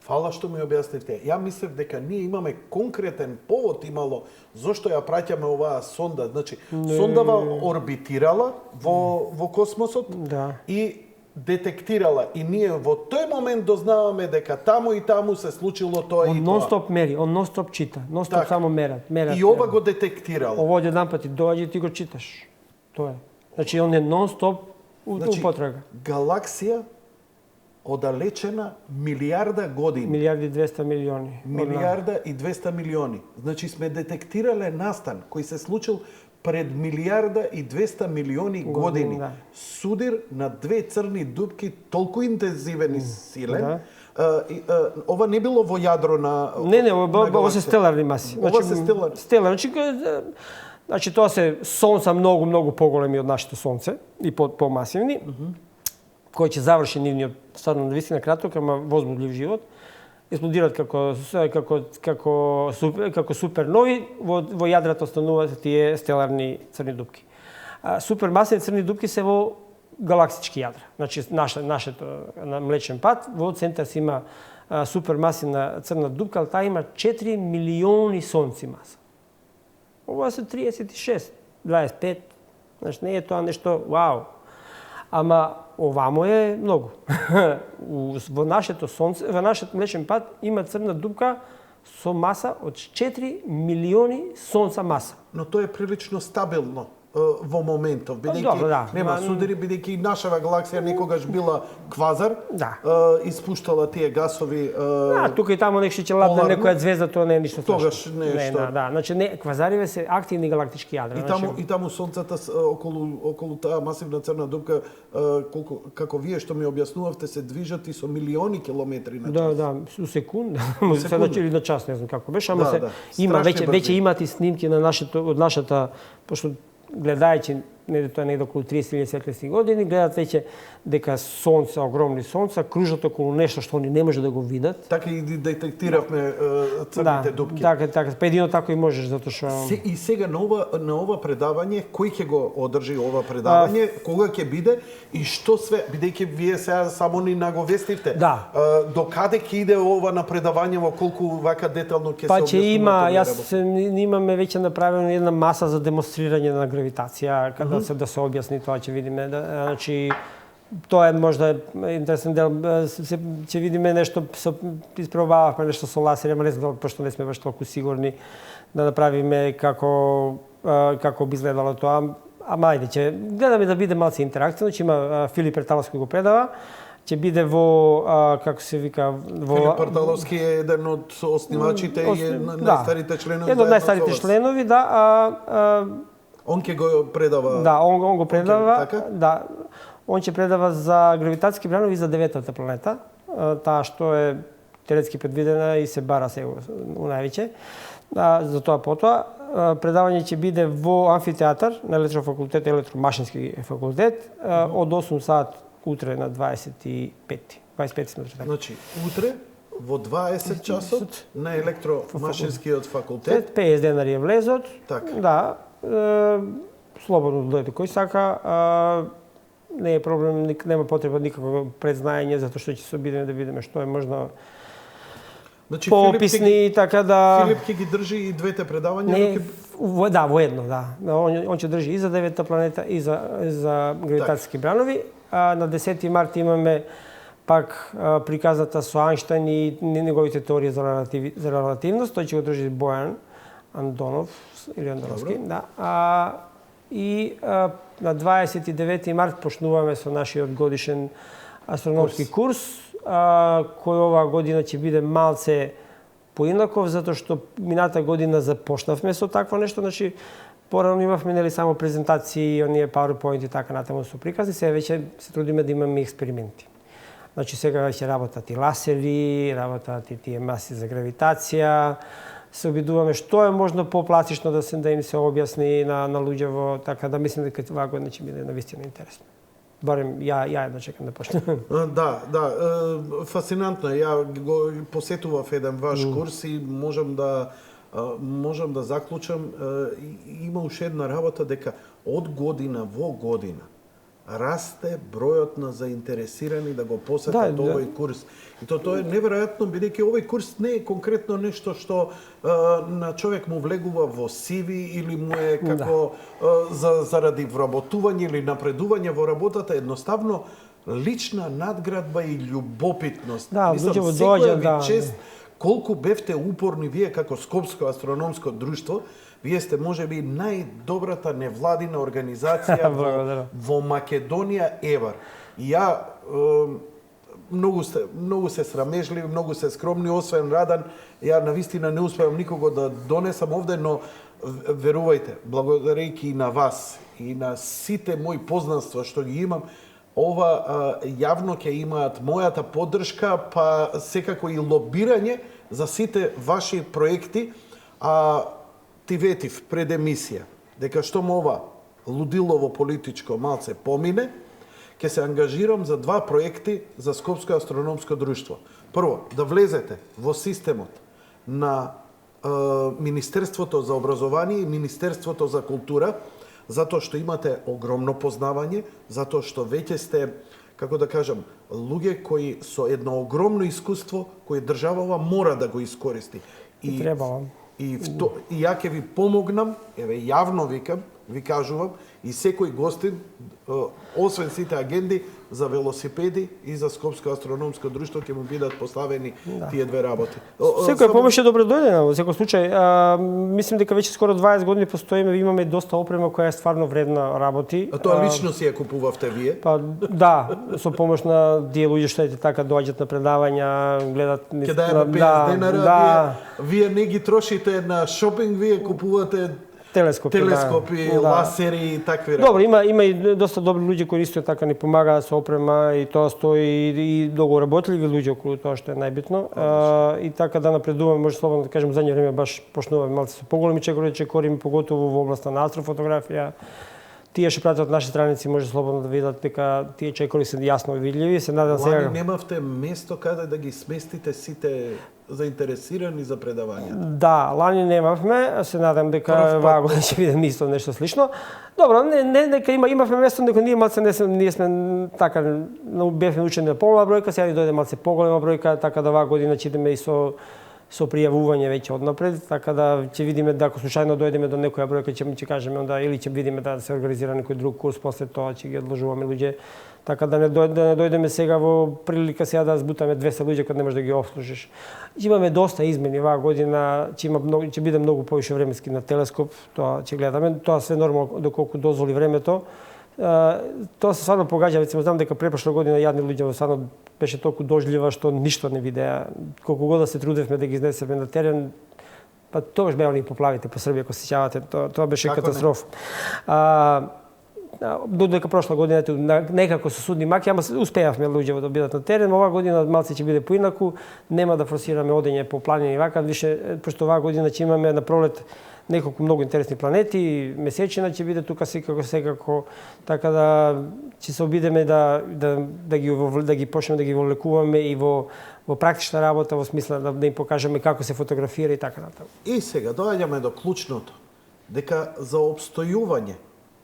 Фала што ми објаснивте. Ја мислев дека ние имаме конкретен повод имало зошто ја праќаме оваа сонда. Значи, сондава орбитирала во космосот да. И детектирала и ние во тој момент дознаваме дека таму и таму се случило тоа и Он тоа. нон-стоп мери, он нон-стоп чита, нон-стоп Така. само мерат. И ова го детектирала. Ово еден пат ти доаѓа и ти го читаш. Тоа е. Значи он е нон-стоп употрега. Галаксија оддалечена милиарда години. Милиарди 200 милиони. Милиарда и 200 милиони. Значи сме детектирале настан кој се случил пред милиарда и 200 милиони години. Да. Судир на две црни дупки толку интензивен и силен. Ова не било во јадро на Не, ова се стеларни маси. Ова се стеларни. Значи, значи тоа се сонца многу поголеми од нашето сонце и помасивни, кои ќе заврши нивниот стварно навистина краток, ама возбудлив живот. Експлодираат како супернови, во јадрото остануваат тие стеларни црни дупки. Супермасивни црни дупки се во галактички јадра. Значи нашето на Млечен пат во центар се има супермасивна црна дупка, ал таа има 4 милиони сонци маса. Ова се 36, 25. Значи не е тоа нешто вау. Ама овамо е многу. Во нашето сонце, во нашиот Млечен пат има црна дупка со маса од 4 милиони сонца маса. Но тоа е прилично стабилно во моментов, Добро, да. нема судири, бидејќи нашава галаксија некогаш била квазар, Да. испуштала тие гасови. Тука и таму нешто ќе лапне поларно. некоја звезда, тоа не е ништо страшно. Тогаш нешто. Да. Значи квазариве се активни галактички јадра. И таму сонцата околу таа масивна црна дупка, како вие што ми објаснувавте, се движат и со милиони километри на час. Да, со секунда. Значи или на час, не знам како беше, ама има Страшни веќе имате снимки на од нашата, пошто гледајќи тоа негде околу 30.000 светлесни години, гледат веќе дека сонца, огромни сонца, кружат околу нешто што они не може да го видат. Така и детектиравме црните дупки. Така. Па едино тако и можеш, затоа што... И сега на ова предавање, кој ќе го одржи ова предавање, кога ќе биде и што све, бидејќи вие сега само ни наговестивте. Да. До каде ќе иде ова на предавање, во колку вака детално ќе се Па ќе има, објаснува? имаме веќе направено една маса за демонстрирање на гравитација, када да се објасни тоа, ќе видиме, значи тоа е можда интересен дел, ќе видиме нешто, испробававме нешто со ласери, ама не знам, пошто не сме баш толку сигурни да направиме како би изгледало тоа. Ама ајде, ќе гледаме да биде малце интерактивно, ќе има Филип Перталовски го предава, ќе биде во, како се вика, Филип Перталовски е еден од основачите и најстарите членови. Еден од најстарите членови, да. Он ќе го предава. Да, он го предава. Така? Да. Он ќе предава за гравитатски бранови за деветата планета, таа што е теоретски предвидена и се бара сега највеќе. За тоа потоа предавање ќе биде во амфитеатар на електрофакултет и електромашински факултет од 8 сат утре на 25 сме така. Значи, утре во 20 часот на електромашинскиот факултет. 50 денари е влезот. Така. Да. Слободно дојде кој сака. Не е проблем, нема потреба никакво предзнаење, затоа што ќе се обидеме да видиме што е можда поописни, така да... Филип ќе ги држи и двете предавања? Да, во едно, да. Он ќе држи и за деветата планета и за гравитатски бранови. На 10 март имаме пак приказната со Ајнштајн и неговите теории за релативност. Тој ќе го држи Бојан Андонов или Андоновски. Да. И на 29 март почнуваме со нашиот годишен астрономски курс, кој оваа година ќе биде малце поинаков, затоа што мината година започнавме со такво нешто, значи порано имавме нели само презентации, оние PowerPoint и така натаму со приказни, сега веќе се трудиме да имаме експерименти. Значи сега веќе работат и ласери, работат и тие маси за гравитација, се обидуваме што е можно попластично да им се објасни на луѓево, така да мислам дека оваа година ќе биде навистина интересно. Барем ја едно чекам да почнем. Да, фасцинантно е. Ја го посетував еден ваш курс и можам да заклучам, има уште една работа дека од година во година расте бројот на заинтересирани да го посетат овој курс. И тоа е неверојатно, бидејќи овој курс не е конкретно нешто што на човек му влегува во CV или му е како заради вработување или напредување во работата. Едноставно, лична надградба и љубопитност. Да, Мислам, луѓе секоја доаѓа, ви да. чест, колку бевте упорни вие како Скопско астрономско друштво. Вие сте можеби најдобрата невладина организација Благодарам. во Македонија евар. И ја многу се срамежливи, многу се скромни, освен Радан, ја навистина не успеам никого да донесам овде, но верувајте, благодарејќи и на вас и на сите мои познанства што ги имам, ова јавно ќе имаат мојата поддршка, па секако и лобирање за сите ваши проекти. Ти ветив пред емисија дека штом ова лудилово политичко малце помине, ќе се ангажирам за 2 проекти за Скопско астрономско друштво. Прво, да влезете во системот на Министерството за образование и Министерството за култура, затоа што имате огромно познавање, затоа што веќе сте, како да кажам, луѓе кои со едно огромно искуство, кои државава мора да го искористи. И требало. И ја ќе ви помогнам, еве јавно ви кажувам, и секој гостин, освен сите агенди за велосипеди и за Скопско астрономско друштво ќе му бидат поставени тие 2 работи. Секоја помош е добро дојдена во секој случај. Мислим дека веќе скоро 20 години постоиме, имаме доста опрема која е стварно вредна работи. А тоа лично си ја купувавте вие? Па да, со помош на тие луѓе што така доаѓаат на предавања, гледат Ќе дајме 50 денара, вие не ги трошите на шопинг, вие купувате телескопи, ласери и такви работи. Добро, има и доста добри луѓе кои исто така ни помагаат со опрема и тоа стои и долго работливи луѓе околу тоа што е најбитно. И така да напредуваме, може слободно да кажем, задње време баш почнуваме малку со поголеми чекори, поготово во областа на астрофотографија. Тие што пратат наши страници може слободно да видат дека тие чекори се јасно видливи. Се надам сега. Лани немавте место каде да ги сместите сите заинтересирани за предавања? Да, лани немавме, се надам дека оваа година ќе видиме исто нешто слично. Добро, не дека имавме место, дека ние малце ние сме така бевме учени на полна бројка, сега ни дојде малце поголема бројка, така да оваа година ќе идеме и со пријавување веќе однапред, така да ќе видиме да ако случајно дојдеме до некоја бројка ќе кажеме онда или ќе видиме да се организира некој друг курс, после тоа ќе ги одложуваме луѓе. Така да не дојдеме сега во прилика сега да збутаме 200 луѓе кога не можеш да ги обслужиш. Имаме доста измени оваа година, ќе биде многу повише временски на телескоп, тоа ќе гледаме, тоа све нормално доколку дозволи времето. Тоа се стварно погаѓа, рецимо знам дека препрошла година јадни луѓе стварно беше толку дожлива што ништо не видеа. Колку года се трудевме да ги изнесеме на терен, па тогаш беа они поплавите по Србија, ако се сеќавате, тоа беше катастрофа. Додека прошла година некако со судни маки, ама успеавме луѓе да бидат на терен. Оваа година малце ќе биде поинаку, нема да форсираме одење по планини вака, више пошто оваа година ќе имаме на пролет неколку многу интересни планети, месечина ќе биде тука секако, така да ќе се обидеме да ги почнеме да ги волекуваме и во практична работа, во смисла да им покажеме како се фотографира и така натаму. И сега доаѓаме до клучното, дека за обстојување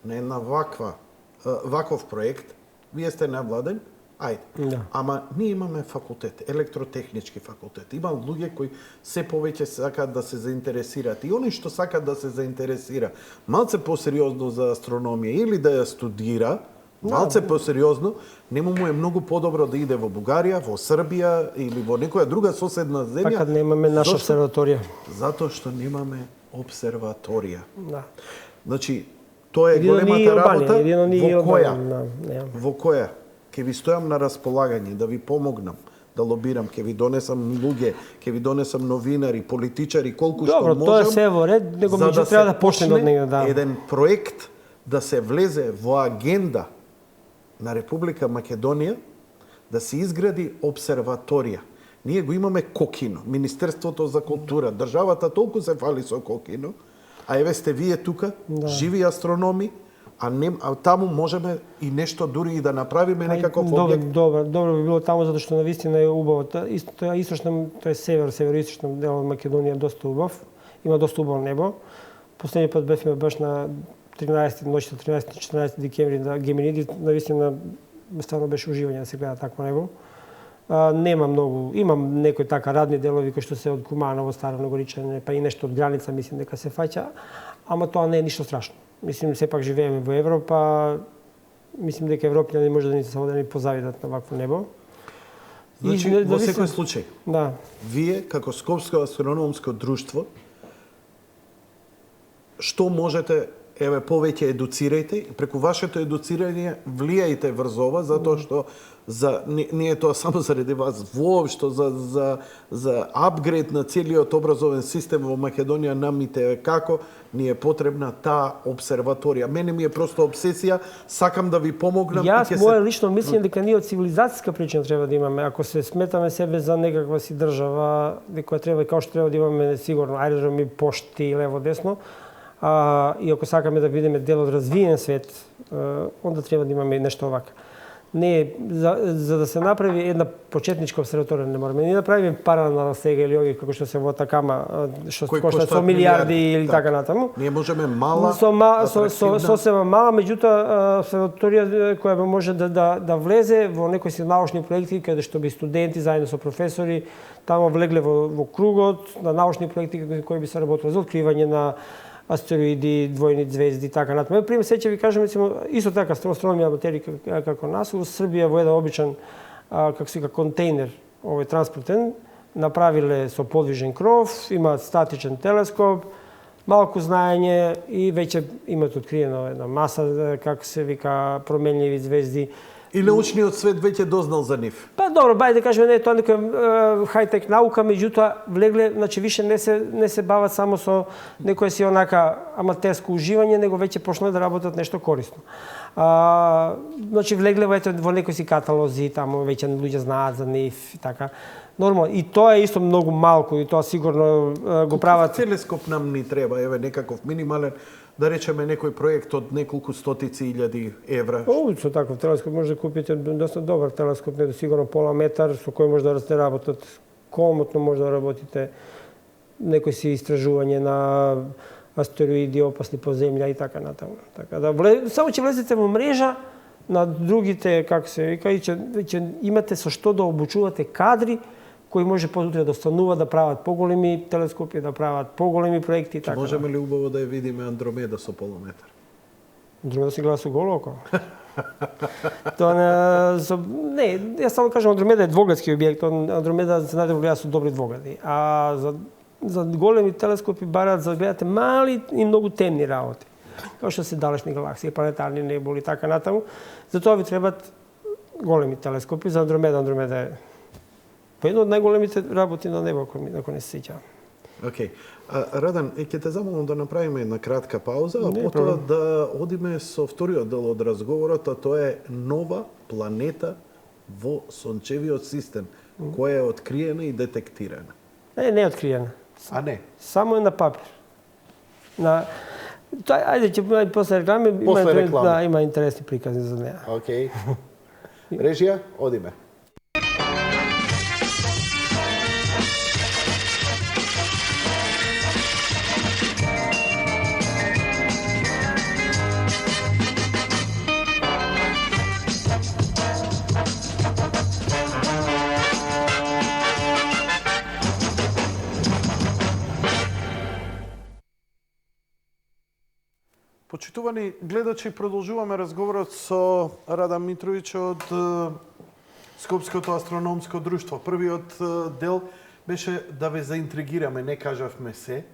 на една ваков проект, вие сте невладен, ајде. Да. Ама ние имаме факултет, електротехнички факултет. Има луѓе кои се повеќе сакаат да се заинтересираат. И они што сакаат да се заинтересира малце посериозно за астрономија или да ја студира, малце посериозно, нему му е многу подобро да иде во Бугарија, во Србија или во некоја друга соседна земја. Така немаме наша обсерваторија. Затоа што немаме обсерваторија. Да. Значи, тоа е големата работа во која ќе ви стојам на располагање, да ви помогнам, да лобирам, ќе ви донесам луѓе, ќе ви донесам новинари, политичари, колку што можам. Добро, тоа е се во ред, него меѓу треба да почне од негде, да. Еден проект да се влезе во агенда на Република Македонија, да се изгради обсерваторија. Ние го имаме Кокино, Министерството за култура, државата толку се фали со Кокино, а еве сте вие тука, живи астрономи, а таму можеме и нешто дури и да направиме некаков објект. Добро би било таму затоа што навистина е убаво. Источна, тоа е североисточна дел од Македонија е доста убав. Има доста убаво небо. Последниот пат бевме баш на 13-14 декември на Геминиди, навистина стварно беше уживање да се гледа такво небо. Нема многу, имам некои така радни делови кои што се од Куманово, Старо Нагоричане, па и нешто од граница мислим дека се фаќа, ама тоа не е ништо страшно. Мислим, сепак живееме во Европа, мислим дека европјани може да ни само да ни позавидат на вакво небо. Значи, во секој случај, да. вие, како Скопско астрономско друштво, што можете, еве, повеќе едуцирајте и преку вашето едуцирање влијајте врз ова, затоа што не е тоа само заради вас, воопшто за апгрейд на целиот образовен систем во Македонија намите како ни е потребна таа обсерваторија. Мене ми е просто обсесија, сакам да ви помогнам. Јас мое лично мислење дека ние од цивилизацијска причина треба да имаме, ако се сметаме себе за некаква си држава, дека треба како што треба да имаме сигурно аеродроми, пошти лево десно, и ако сакаме да бидеме дел од развиен свет, онда треба да имаме нешто овака. Не, за да се направи една почетничка обсерваторија не мораме ни да правиме паралелна сега или овие како што се во Атакама, што коштат 100 милиарди или така натаму. Ние можеме мала, сосема мала, меѓутоа обсерваторија која може да влезе во некои си научни проекти каде што би студенти заедно со професори тамо влегле во кругот на научни проекти кои би се работело за откривање на астероиди, двојни звезди, така натаму. Пример, сега ви кажам, исто така астрономија аматери како нас, во Србија во еден обичен како се контейнер, овој транспортен, направиле со подвижен кров, имаат статичен телескоп, малку знаење и веќе имаат откриено една маса, како се вика, променливи звезди. И научниот свет веќе дознал за нив. Па добро, бајде да кажеме, не е тоа некоја хајтек наука, меѓутоа влегле, значи више не се бават само со некоја си онака аматерско уживање, него веќе почнале да работат нешто корисно. Значи влегле во некои си каталози, таму веќе луѓе знаат за нив и така. Нормално, и тоа е исто многу малку и тоа сигурно го прават. Телескоп нам ни треба, еве некаков минимален, да речеме некој проект од неколку стотици илјади евра. Со таков телескоп може да купите доста добар телескоп, не сигурно пола метар, со кој може да работат комотно, може да работите некои си истражување на астероиди опасни по земја и така натаму. Така да само ќе влезете во мрежа на другите, како се вика, и ќе имате со што да обучувате кадри кои може подутре да останува да прават поголеми телескопи, да прават поголеми проекти и така. Можеме ли убаво да ја видиме Андромеда со полуметар? Андромеда се гледа со голо око. Не, јас само кажам, Андромеда е двогледски објект, Андромеда се најде гледа со добри двогледи. А за големи телескопи бараат за да гледате мали и многу темни работи. Како што се далечни галаксии, планетарни небули и така натаму. Затоа ви требаат големи телескопи за Андромеда. Андромеда е едно од најголемите работи на небо, ако не се сеќавам. Океј. Радан, ќе те замолам да направиме една кратка пауза, а потоа да одиме со вториот дел од разговорот, а тоа е нова планета во Сончевиот систем, која е откриена и детектирана. Не е откриена. А не? Само е на папир. Ајде, ќе после реклами, има интересни приказни за неа. Океј. Режија, одиме. Почитувани гледачи, продолжуваме разговорот со Радан Митровиќ од Скопското астрономско друштво. Првиот дел беше да ве заинтригираме, не кажавме се,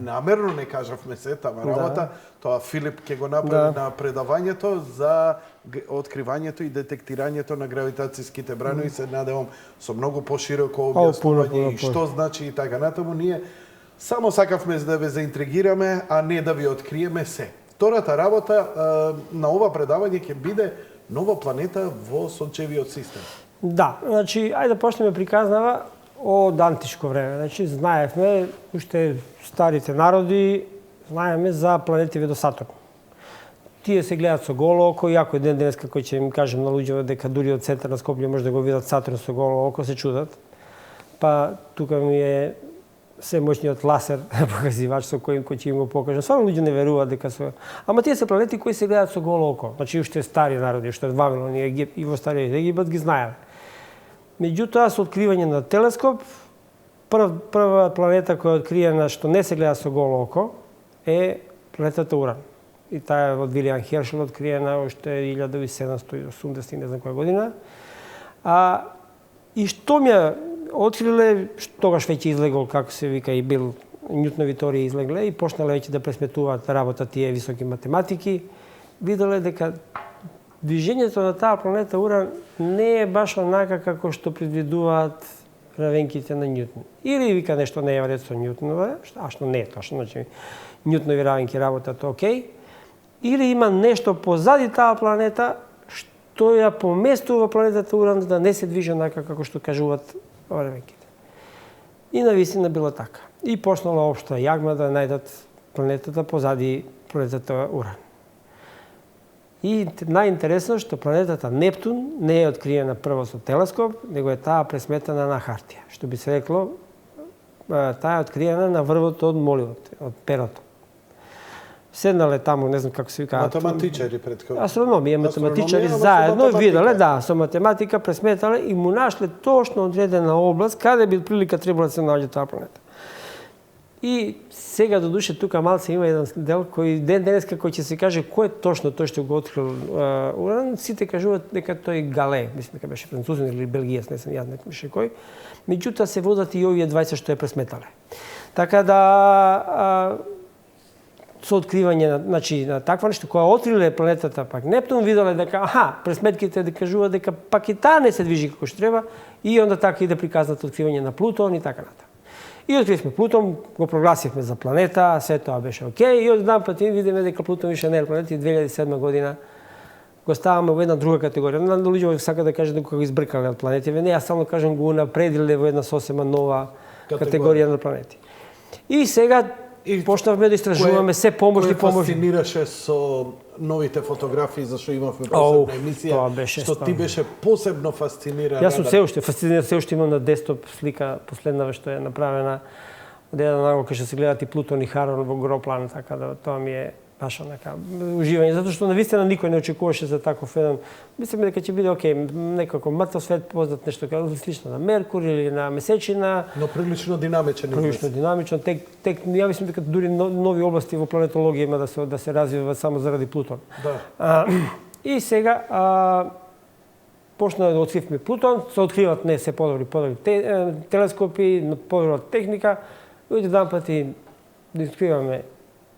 намерно не кажавме се, таа работа, тоа Филип ќе го направи на предавањето за откривањето и детектирањето на гравитацијските бранови, се надевам со многу пошироко објаснување и што значи и така натаму. Ние само сакавме да ве заинтригираме, а не да ви откриеме се. Втората работа на ова предавање ќе биде нова планета во Сончевиот систем. Да, значи, ајде да почнеме приказнава од античко време. Значи, знаевме, уште старите народи, знаеме за планетиве до Сатурн. Тие се гледаат со голо око, иако ден денес, како ќе им кажем на луѓето дека дури од центар на Скопје може да го видат Сатурн со голо око, се чудат. Па, тука ми е се моćниот ласер покаживач со кој ќе им го покажам. Стварно луѓе не веруваат дека се. Ама тие се планети кои се гледаат со голо око. Значи уште стари народи, што од Вавилон и во стариот Египет ги знаеле. Меѓутоа со откривање на телескоп, прва планета која е откриена што не се гледа со голо око е планетата Уран. и таа од Вилијам Хершел откриена уште 1780 не знам која година. И што ми ја откриле, тогаш веќе излегол, како се вика, и бил Њутнови теории излегле и почнале веќе да пресметуваат работа тие високи математики, виделе дека движењето на таа планета Уран не е баш онака како што предвидуваат равенките на Њутон. Или вика нешто не е во ред со Њутонова, а што не е точно, значи Њутнови равенки работат окей, или има нешто позади таа планета што ја поместува планетата Уран да не се движи онака како што кажуваат равенките. И навистина било така. И почнала општа јагма да најдат планетата позади планетата Уран. И најинтересно што планетата Нептун не е откриена прво со телескоп, него е таа пресметана на хартија. Што би се рекло, таа е откриена на врвот од моливот, од перото. Седнале таму, не знам како се вика... Математичари пред кога? Астрономија, математичари заедно виделе, да, со математика пресметале и му нашле точно одредена област каде би прилика требало да се наоѓа таа планета. И сега до душе тука малце има еден дел кој денеска кој ќе се каже кој е точно тој што го открил Уран, сите кажуваат дека тој Гале, мислам дека беше французин или белгиец, не знам јас не беше кој. Меѓутоа се водат и овие 20 што ја пресметале. Така да со откривање на таква нешто која откриле планетата пак Нептун, виделе дека пресметките да кажуваат дека пак и таа не се движи како што треба и онда така и да приказнат откривање на Плутон и така натаму. И откривме Плутон, го прогласивме за планета, се тоа беше окей, и одеднам пат видиме дека Плутон више не е планета и 2007 година го ставаме во една друга категорија. Луѓе сака да кажат дека го избркале од планетиве. Не, јас само кажам го напредиле во една сосема нова категорија на планети. И сега почнавме да истражуваме се помош. Кој фасцинираше со новите фотографии за што имавме посебна емисија, што ти беше посебно фасциниран. Јас сум се уште фасциниран, се уште имам на десктоп слика последнава што е направена од еден ангол кај што се гледат и Плутон и Харон во Гроплан, така да тоа ми е баш онака уживање, затоа што навистина никој не очекуваше за таков еден. Мислиме дека ќе биде окей, некако мртов свет, познат нешто како слично на Меркур или на Месечина, но прилично динамичен. Прилично динамичен, тек ја мислам дека дури нови области во планетологија има да се развиваат само заради Плутон. Да. И сега почна да откривме Плутон, се откриваат не се подобри телескопи, подобра техника, и еден пати да откриваме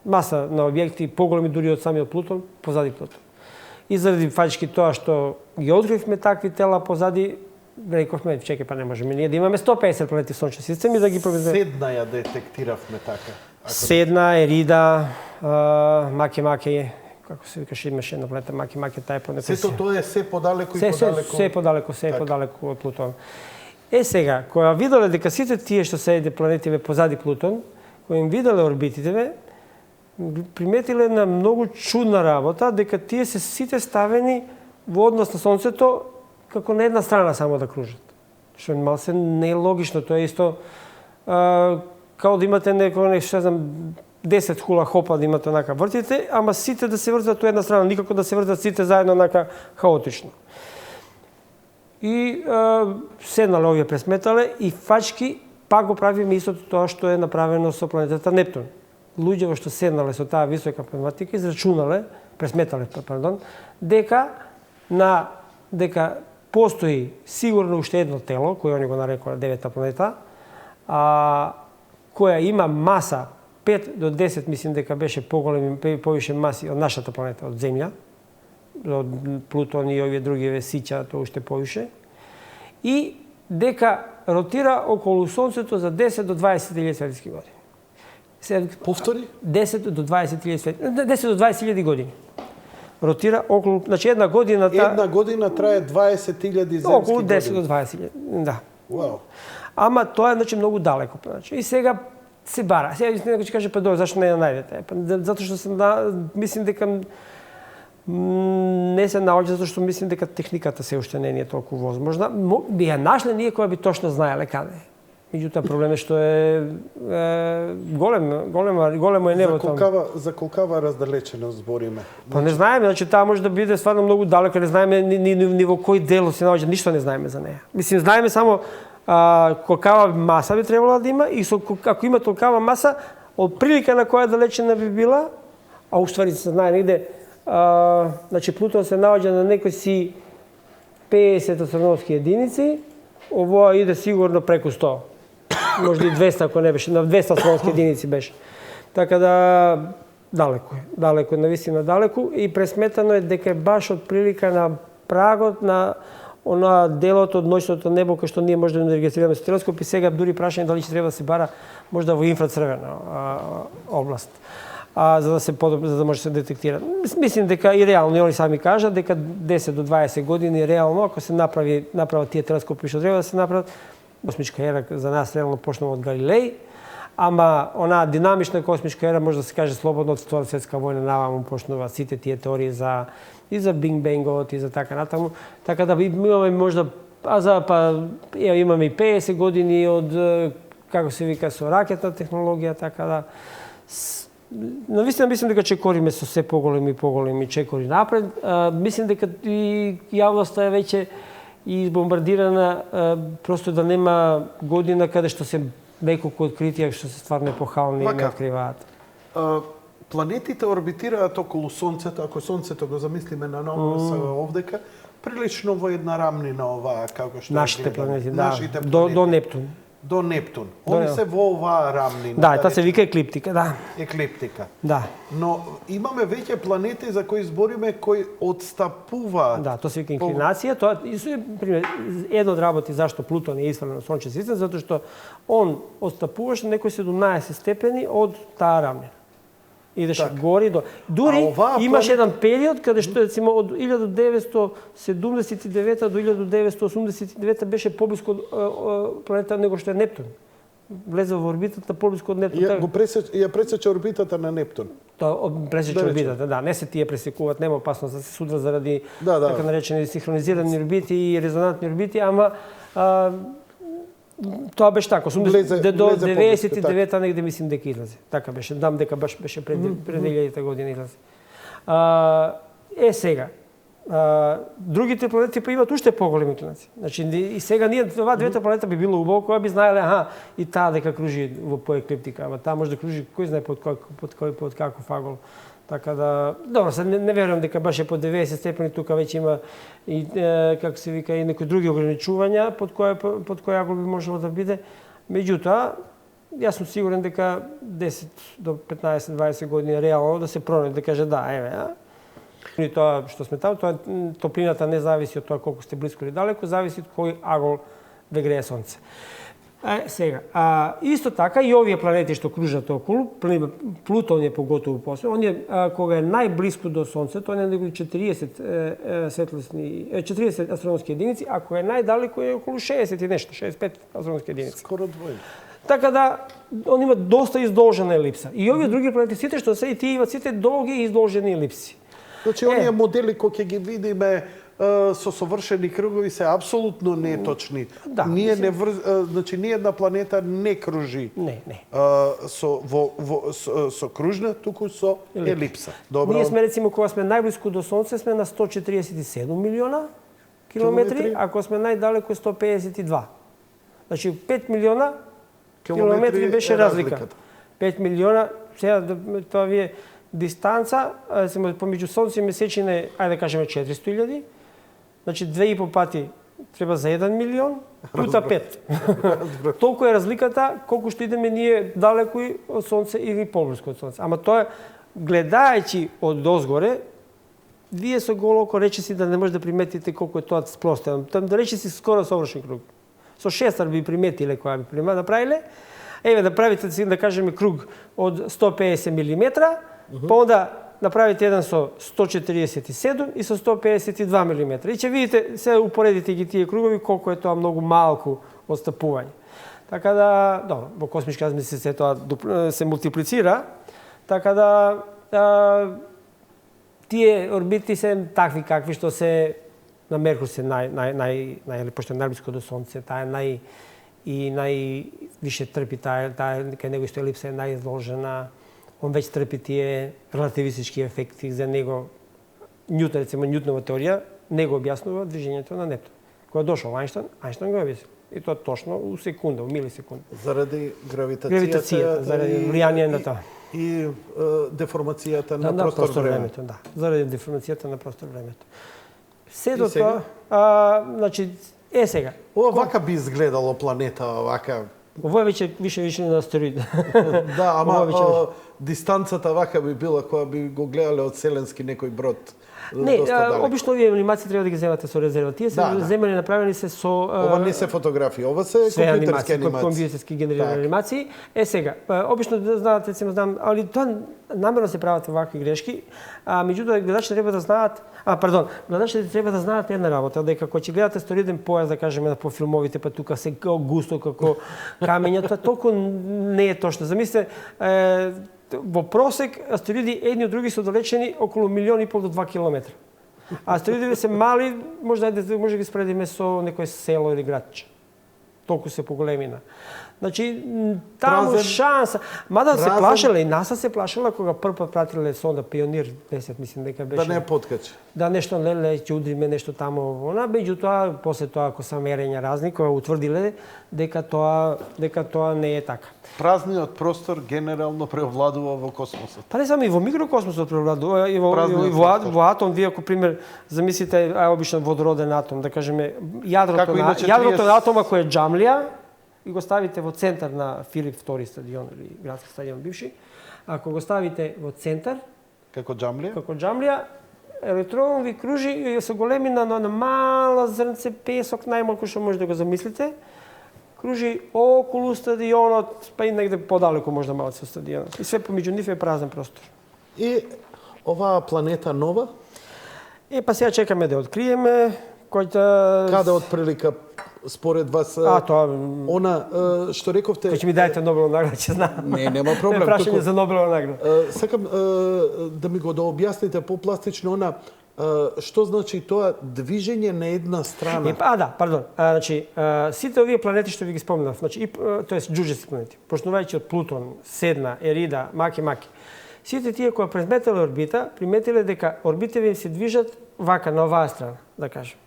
маса на објекти, поголеми дури од самиот Плутон, позади Плутон. И заради фактички тоа што ги откривме такви тела позади, рековме, чекај, па не можеме ние да имаме 150 планети в Сончев систем и да ги проведеме. Седна ја детектиравме така. Седна, Ерида, Маке, како се викаше, имаше една планета Маке, таа е планета. Сето тоа е се подалеку и подалеку. Се подалеку од Плутон. Сега, кога виделе дека сите тие што се планетиве позади Плутон, кои им виделе орбитите, приметиле на многу чудна работа, дека тие се сите ставени во однос на Сонцето како на една страна само да кружат. Што малце не е логично, тоа е исто као да имате нешто, знам, 10 хула хопа да имате онака вртите, ама сите да се вртат од една страна, никако да се вртат сите заедно онака хаотично. И седнале овие пресметале и фачки пак го правиме истото тоа што е направено со планетата Нептун. Луѓе што седнале со таа висока математика израчунале, пресметале, дека постои сигурно уште едно тело, кој они го нарекува девета планета, која има маса 5 до 10, мислим дека беше поголеми, повише маси од нашата планета, од Земја, од Плутон и овие други Сиќа, тоа уште повише, и дека ротира околу Сонцето за 10 до 20.000 светски години. Повтори? 10 до 20.000 години. Ротира околу, значи една година... Една година трае 20.000 земски години. Околу 10 до 20.000, да. Вау. Ама тоа е, значи, многу далеко. Значи. И сега се бара. Сега некој ќе каже, па добро, зашто не ја најдете? Затоа што мислим дека не се наоѓа, затоа што мислим дека техниката се уште не е толку возможна. Би ја нашле ние која би точно знаеле каде. Меѓутоа проблемот што е големо е небото. За колкава раздалеченост збориме? Па не знаеме, значи таа може да биде стварно многу далеко, не знаеме ни во кој дел се наоѓа, ништо не знаеме за неа. Мислим, знаеме само колкава маса би требало да има и ако има толкава маса, од прилика на која далечина би била, a u stvari se znае негде, значи Плутон се наоѓа на некои си 50 астрономски единици, ово иде сигурно преку 100. Може и 200 ако не беше, на 200 астрономски единици беше. Така да далеко е, навистина далеко и пресметано е дека е баш од прилика на прагот на она делот од ноќното небо кај што ние можеме да регистрираме со телескоп и сега дури прашање дали ќе треба да се бара можда во инфрацрвена област. За да се за да може да се детектира. Мислим дека и реално, и они сами кажат дека 10 до 20 години реално ако се направат тие телескопи што треба да се направат, космичка ера за нас реално почнува од Галилеј, ама она динамична космичка ера може да се каже слободно од Втората светска војна наваму почнува сите тие теории и за Биг Бенгот и за така натаму. Така да имаме можда имаме и 50 години од како се вика со ракетна технологија, така да навистина мислим дека чекориме со се поголеми чекори напред. Мислим дека и јавноста е веќе избомбардирана, просто да нема година каде што се неколку откритија што се стварно епохални и не откриваат. Планетите орбитираат околу Сонцето, ако Сонцето го замислиме на ново овдека, прилично во една рамнина оваа како што нашите планети, нашите планети до Нептун. До Нептун. Они се во оваа рамнина. Да, таа се вика еклиптика, да. Еклиптика. Да. Но имаме веќе планети за кои збориме кои отстапуваат. Да, тоа се вика инклинација. Тоа е пример едно од работи зашто Плутон е извран на сончев систем, затоа што он отстапуваше некои 17 степени од таа рамнина. Идеше гори до... Дури имаше еден период каде што рецимо од 1979 до 1989 беше поблиску од планета него што е Нептун. Влезе во орбитата поблиску од Нептун. Ја пресече орбитата на Нептун. Тоа пресече орбитата, да. Не се тие пресекуваат, нема опасност да се судра заради така наречени синхронизирани орбити и резонантни орбити, ама тоа беше така, до 99-та негде мислим дека излезе. Така беше, дам дека баш беше пред 2000-та година излезе. Сега, другите планети па имаат уште поголеми инклинации. Значи и сега ние оваа двете планета би било убаво кога би знаеле и таа дека кружи по еклиптика, ама таа може да кружи кој знае под каков агол. Така да, добро, се не верувам дека баш е по 90 степени, тука веќе има и како се вика и некои други ограничувања под кој агол би можело да биде. Меѓутоа, јас сум сигурен дека 10 до 15-20 години реално да се пронајде да каже и тоа што сме таму, тоа топлината не зависи од тоа колку сте блиску или далеку, зависи од кој агол ве грее сонце. Сега, исто така и овие планети што кружат околу, Плутон е поготово после, он е кога е најблиску до сонцето, он е некои 40 астрономски единици, а кога е најдалеку е околу 60 и нешто, 65 астрономски единици. Скоро двојно. Така да, он има доста издолжена елипса. И овие други планети, сите што се и тие имаат сите долги и издолжени елипси. Значи, оние модели кои ќе ги видиме со совршени кругови се апсолутно неточни. Да, ние значи ни една планета не кружи. Не. Со кружна, туку со елипса. Добро. Ние сме рецимо кога сме најблиску до сонце сме на 147 милиона километри, а кога сме најдалеку 152. Значи 5 милиона километри беше разлика. 5 милиона, сега тоа ви е дистанца, помеѓу сонце и месечина, ајде да кажеме 400.000. Значи 2,5 пати треба за 1 милион, пута 5. Толку е разликата колку што идеме ние далеку од сонце или поблиску од сонце. Ама тоа гледајќи од дозгоре, вие со голо око речиси да не може да приметите колку е тоа спростено. Там да речиси скоро совршен круг. Со шестар би приметиле која би направиле. Еве да правите да кажеме круг од 150 милиметра, па онда направите еден со 147 и со 152 мм. И ќе видите, се упоредите ги тие кругови, колку е тоа многу малку отстапување. Така да, добро, во космички размисли се тоа се мултиплицира, така да тие орбити се такви какви што се на Меркур се пошто е најблиско до Сонце, таа е највише трпи, таа кај него исто елипса е најизложена. Он веќе трпи тие релативистички ефекти за него. Њутон, рецимо, Њутонова теорија не го објаснува движењето на Нептун. Кога дошол Ајнштајн го објаснил. И тоа точно у секунда, у милисекунда. Заради гравитацијата, заради влијание на тоа. и деформацијата на на простор време. времето, да. Заради деформацијата на простор времето. Се И до сега? тоа, значи, сега. Ова вака би изгледало планета, вака. Ово е више на астероид. Да, ама Ова више. дистанцата вака би била која би го гледале од селенски некој брод. Не, доста далеко. обично овие анимации треба да ги земате со резерва. Тие се Да. земени направени се со Ова не се фотографии, ова се све компјутерски анимации. компјутерски генерирани Так. анимации. Сега, обично знаат, рецимо знам, али тоа намерно се прават вакви грешки, а меѓутоа гледачите треба да знаат, гледачите треба да знаат една работа, дека кога ќе гледате сториден појас, да кажеме по филмовите, па тука се густо како камења, тоа толку не е точно. Замислете, во просек астероиди едни од други се оддалечени околу 1,5 до 2 километра. А астероидите се мали, може да ги спредиме со некој село или градче. Толку се поголемина. Значи, таму Празен- шанса. Мада се празен- плашела и НАСА се плашела кога прв пат пратиле сонда Пионир 10, мислам дека беше. Да не поткачи. Да нешто ќе удриме нешто таму. Она меѓутоа после тоа ако са мерења разни кои утврдиле дека тоа не е така. Празниот простор генерално преовладува во космосот. Па не само и во микрокосмосот преобладува, и Празниот во простор. атом, вие ако пример замислите обично водороден атом, да кажеме јадрото Како на иначе јадрото 30 на атома кој е џамлија и го ставите во центар на Филип II стадион или градски стадион бивши, ако го ставите во центар Како џамлија? како џамлија, електрон ви кружи и со големина на мала зрнце песок, најмалку што може да го замислите, кружи околу стадионот, па и негде подалеку можда малце од стадионот. И све помеѓу нив е празен простор. И оваа планета нова, Па сега чекаме да ја откриеме, којта... каде отприлика според вас тоа... она што рековте? Кој ќе ми дајте Нобелова награда, ќе знам. Не, нема проблем. Прашање за Нобелова награда. Сакам да ми го дообјасните попластично она што значи тоа движење на една страна. Значи, сите овие планети што ви ги спомнав, значи, тоест џуџеси планети, почнувајќи од Плутон, Седна, Ерида, Маки, сите тие кои презметеле орбита, приметиле дека орбитите им се движат вака на оваа страна, да кажем.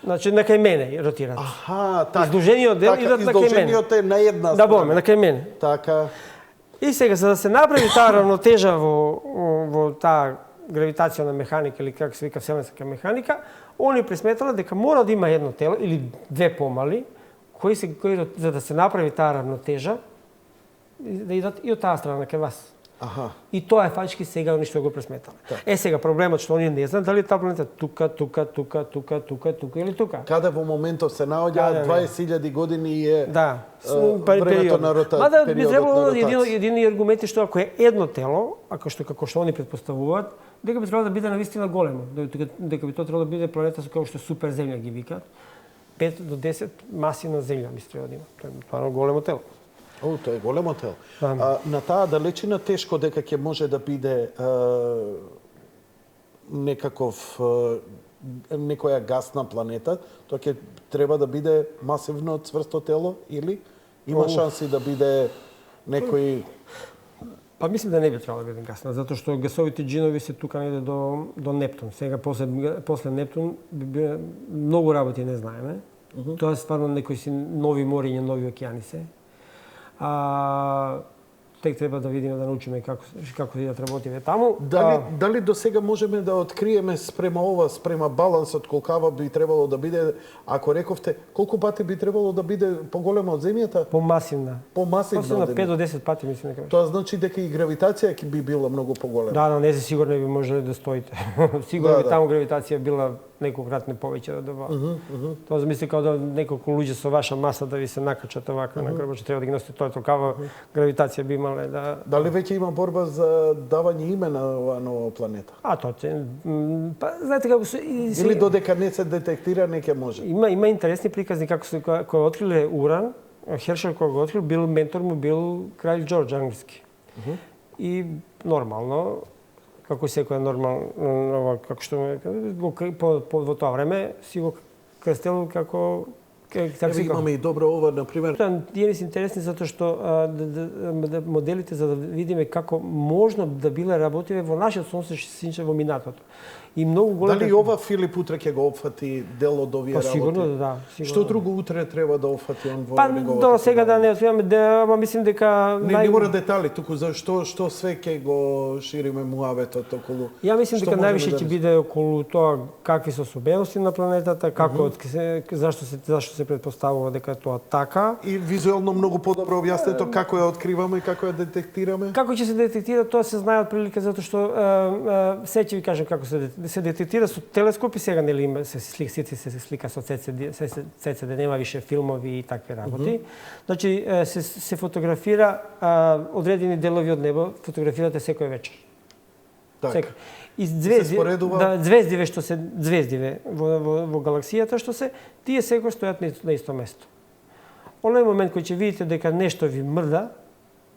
Значи, на кај мене ротираат. Аха, така. Издолжениот дел идат на кај мене. Издолжениот е на една Да, страна. боме, на кај мене. Така. И сега, за да се направи таа равнотежа во таа гравитацијна механика или како се вика вселенска механика, они пресметале дека мора да има едно тело или две помали кои за да се направи таа равнотежа да идат и од таа страна кај вас. Аха. И тоа е фактички сега они што го пресметале. Сега проблемот што они не знаат дали таа планета тука или тука. Каде во моментов се наоѓа 20.000 години е времето на ротација. Мада би требало едини аргументи што ако е едно тело, како што они претпоставуваат, дека би требало да биде навистина големо, дека би тоа требало да биде планета со како што супер земја ги викаат, 5 до 10 маси на земја би требало да има. Тоа е стварно големо тело. Тоа е големо тело. На таа далечина тешко дека ќе може да биде некоја гасна планета, тоа ќе треба да биде масивно цврсто тело или има шанси да биде некој... Па мислам да не би требало да биде гасна, затоа што гасовите џинови се тука негде до Нептун. Сега после Нептун многу работи не знаеме. Тоа стварно некои си нови мориња, нови океани се. Тек треба да видиме, да научиме како да работиме таму. Дали до сега можеме да откриеме спрема балансот, колкава би требало да биде, ако рековте, колку пати би требало да биде поголема од земјата? Помасивна. Помасивна. 5 до 10 пати мислам дека. Тоа значи дека и гравитација ќе би била многу поголема. Да, не се сигурно би можеле да стоите. Сигурно би таму гравитација била неколкократно повеќе да добава. Тоа замисли како да неколку луѓе со ваша маса да ви се накачат овака на грб, че треба да ги носите, тоа толкава гравитација би имале да... Дали веќе има борба за давање име на оваа нова планета? Тоа знаете како се... Или додека не се детектира, не ќе може? Има интересни приказни како се кој откриле уран, Хершел кога го открил, бил ментор му бил кралј Џорџ англиски. И нормално, како секој нормално, како што во тоа време си го крстел како Еве имаме и добро ова, например. Тие ни се интересни затоа што моделите за да видиме како можно да биле работиве во нашиот сонце во минатото. И многу големи. Дали ова Филип утре ќе го опфати дел од овие работи? Сигурно да. Што друго утре треба да опфати он во неговото? До сега да не откриваме, ама мислим дека не мора детали, туку за што све ќе го шириме муаветот околу. Ја мислим дека највише ќе биде околу тоа какви се особености на планетата, како зашто се претпоставува дека тоа така. И визуелно многу подобро објаснето како ја откриваме и како ја детектираме. Како ќе се детектира, тоа се знае отприлика затоа што се ќе ви кажам како се детектира со телескопи, сега нели има се слика со ЦЦД, нема више филмови и такви работи. Значи се фотографира одредени делови од небо, фотографирате секој вечер. Така. И звездиве што се звездиве во галаксијата што се, тие секој стојат на исто место. Оној момент кој ќе видите дека нешто ви мрда,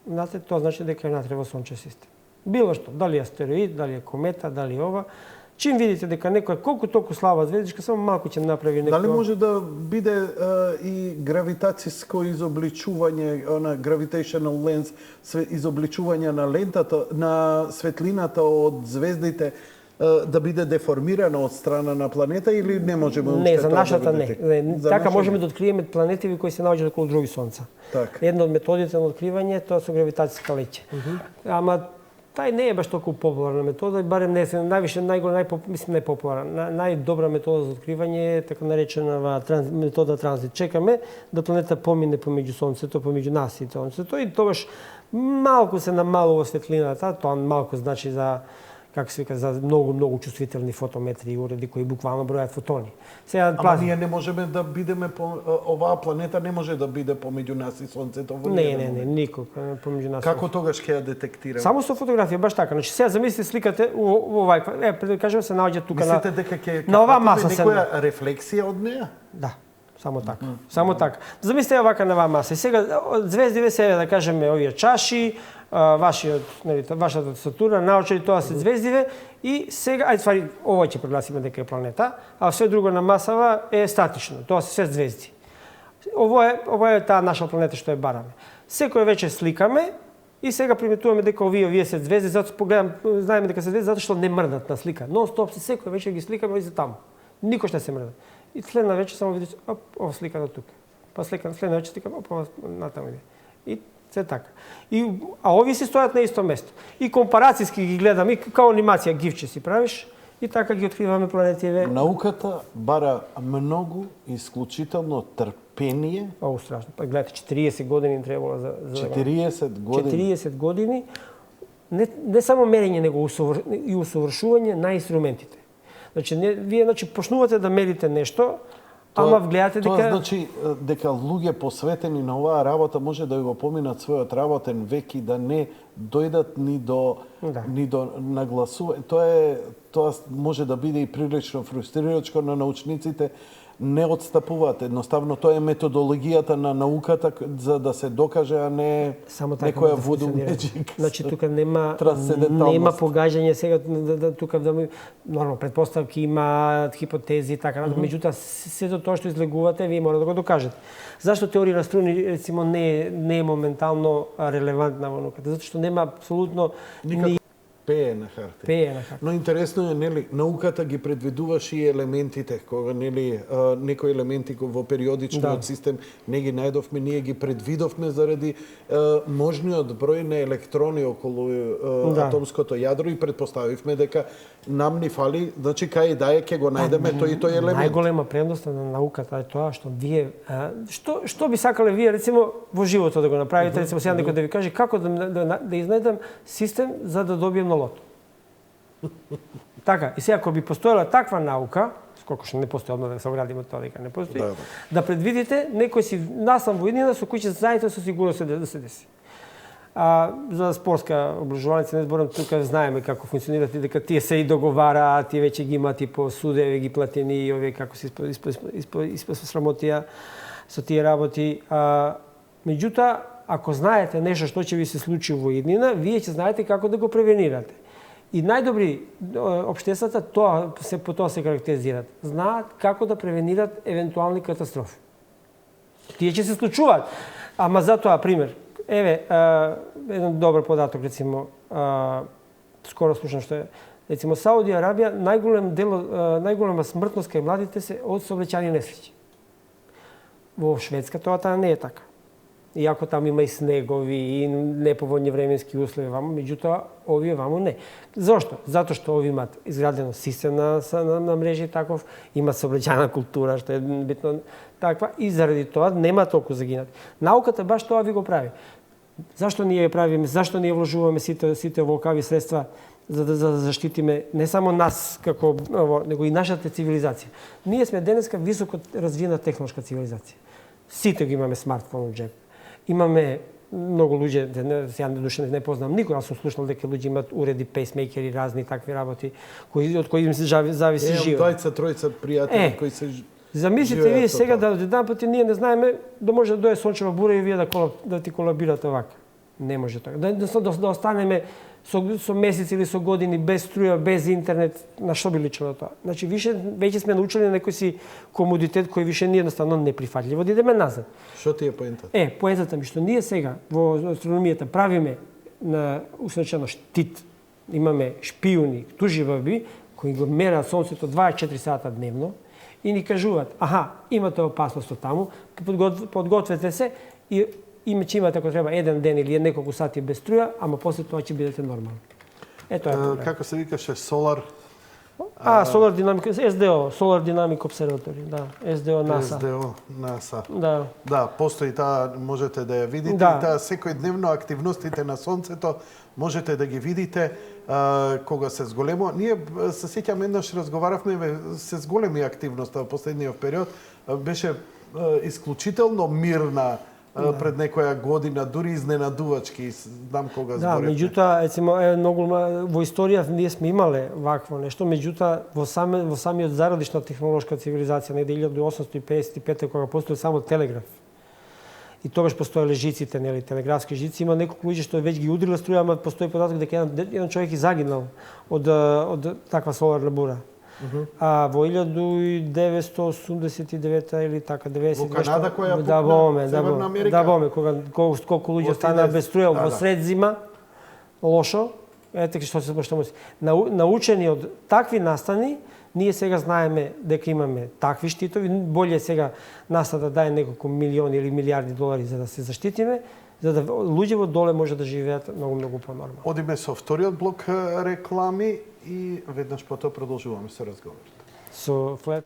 знаете, тоа значи дека е внатре во сончев систем. Било што, дали е астероид, дали е комета, дали ова, чим видите дека некоја колку толку слаба звездичка, само малку ќе направи некоја. Дали може да биде и гравитациско изобличување, на gravitational lens, изобличување на лентата, на светлината од звездите, да биде деформирана од страна на планета или не можеме уште? Не, за нашата не. Така можеме да откриеме планетиви кои се наоѓаат околу други сонца. Една од методите на откривање тоа со гравитациска леќа. Ама тај не е баш толку популарна метода, барем не се најпопуларна. Најдобра метода за откривање е така наречена метода транзит. Чекаме да планета помине помеѓу сонцето, помеѓу нас и сонцето и тогаш малку се намалува светлината, тоа малку значи за како се вика, за многу чувствителни фотометри и уреди кои буквално бројат фотони. Ама ние не можеме да бидеме оваа планета не може да биде помеѓу нас и сонцето во Не, никога помеѓу нас. Како тогаш ќе ја детектираме? Само со фотографија, баш така. Значи сега замислите сликате овај, да кажеме се наоѓа тука на. Мислите дека ќе на оваа маса некоја рефлексија од неа? Да. Само така. Само така. Замислете вака на оваа маса. И сега звездиве се да кажеме овие чаши, вашата Сатурна, научили тоа се звездиве и сега ова ќе прогласиме дека е планета, а све друго на масава е статично. Тоа се све звезди. Ова е таа наша планета што ја бараме. Секој вечер сликаме и сега приметуваме дека овие се звезди, затоа погледам, знаеме дека се звезди затоа што не мрдат на слика. Нон-стоп секој вечер ги сликаме и за таму. Никош не се мрдат. И следна вечер само видиш, ова слика до тука. Па следна вечер сликам, ова натаму иде. И се така. А овие се стојат на исто место. И компарацијски ги гледаме, и као анимација гифче си правиш, и така ги откриваме планетиве. Науката бара многу исклучително трпение. Страшно. Па гледате, 40 години требало за 40 години. 40 години. Не само мерење, него и усовршување на инструментите. Значи, вие почнувате да мерите нешто, ама гледате дека... Тоа значи дека луѓе посветени на оваа работа може да го поминат својот работен век и да не дојдат ни до нагласување. Тоа може да биде и прилично фрустрирачко на научниците, не отстапуваат. Едноставно, тоа е методологијата на науката за да се докаже, а не некоја voodoo magic. Значи, тука нема погаѓање сега, тука нормално, предпоставки имаат, хипотези и така, меѓутоа, сето тоа што излегувате, вие мора да го докажете. Зашто теорија на струни, рецимо, не е моментално релевантна во науката? Затоа што нема апсолутно пее на хартија. Но интересно е, нели, науката ги предвидуваше и елементите, кога нели некои елементи во периодичниот систем не ги најдовме, ние ги предвидовме заради можниот број на електрони околу атомското јадро и предпоставивме дека нам ни фали, значи кај да е ќе го најдеме тој и тој елемент. Најголема предност на науката е тоа што вие што би сакале вие рецимо во животот да го направите, рецимо сега некој да ви каже како да изнајдам систем за да добием на лото. Така, и сега ако би постоела таква наука, колку што не постои одма да се оградиме тоа дека не постои, да предвидите некој си насам во иднина со кој ќе знаете со сигурност да се деси. За спортска обложувања не зборам, тука знаеме како функционираат и дека тие се и договараат, тие веќе ги имаат и по судеви ги платени и овие како се срамотија со тие работи. Меѓутоа, ако знаете нешто што ќе ви се случи во иднина, вие ќе знаете како да го превенирате. И најдобри општествата по тоа се карактеризираат. Знаат како да превенират евентуални катастрофи. Тие ќе се случуваат. Ама затоа, пример, еве, еден добар податок, рецимо, скоро слушам што е, рецимо, Саудија Арабија, најголема смртност кај младите се од сообраќајни несреќи. Во Шведска тоа не е така. Иако там има и снегови и неповолни временски услови ваму, меѓутоа овие ваму не. Зошто? Затоа што овие имаат изградено систем на мрежи таков, имаат сообраќајна култура што е битно таква и заради тоа нема толку загинати. Науката баш тоа ви го прави. Зашто ние правиме, зашто ние вложуваме сите овакви средства за да заштитиме не само нас како него и нашата цивилизација. Ние сме денеска високо развиена технолошка цивилизација. Сите ги имаме смартфон од джеп. Имаме многу луѓе, сега душе не познам никој, аз сум слушнал дека луѓе имаат уреди, пейсмейкери, разни такви работи, од кои им се зависи живот. Двајца, тројца пријатели кои се замислите вие сега да еден пат ние не знаеме да може да дое сончева бура и вие да ти колабирате вака. Не може така. Да останеме со месеци или со години без струја, без интернет, на што би личило тоа? Значи веќе сме научили на некој си комодитет кој више ни едноставно неприфатливо да идеме назад. Што ти е поентата? Поентата ми што ние сега во астрономијата правиме на усречено штит. Имаме шпиуни, туживаби кои го мераат сонцето 24 сата дневно и ни кажуваат: аха, имате опасност од таму, подгответе се и ќе имате ако треба еден ден или неколку сати без струја, ама после тоа ќе бидете нормални. Ето е проблем. Како се викаше Solar? Solar Dynamic, SDO, Solar Dynamic Observatory, да, SDO NASA. SDO NASA. Да. Да, постои таа, можете да ја видите, Да. и таа секојдневно активностите на сонцето можете да ги видите кога се зголемо. Ние се сеќам еднаш разговаравме се зголеми активноста во последниот период, беше исклучително мирна пред некоја година, дури изненадувачки, знам кога зборевме. Да, меѓутоа, рецимо, многу во историја ние сме имале вакво нешто, меѓутоа во самиот зародиш на технолошка цивилизација, негде 1855 кога постои само телеграф. И тогаш постоеле жиците, нели, телеграфски жици, има неколку луѓе што веќе ги удриле струја, ама постои податок дека еден човек и загинал од таква соларна бура. А во 1989 или така 90 во Канада која пукна, Северна Америка. Да, кога колку луѓе останаа без струја во сред зима, лошо. Ете што се може. Научени од такви настани, ние сега знаеме дека имаме такви штитови, боле сега НАСА да даде неколку милиони или милиарди долари за да се заштитиме, за да луѓе во доле може да живеат многу понормално. Одиме со вториот блок реклами и веднаш потоа продолжуваме со разговорот. Со флет.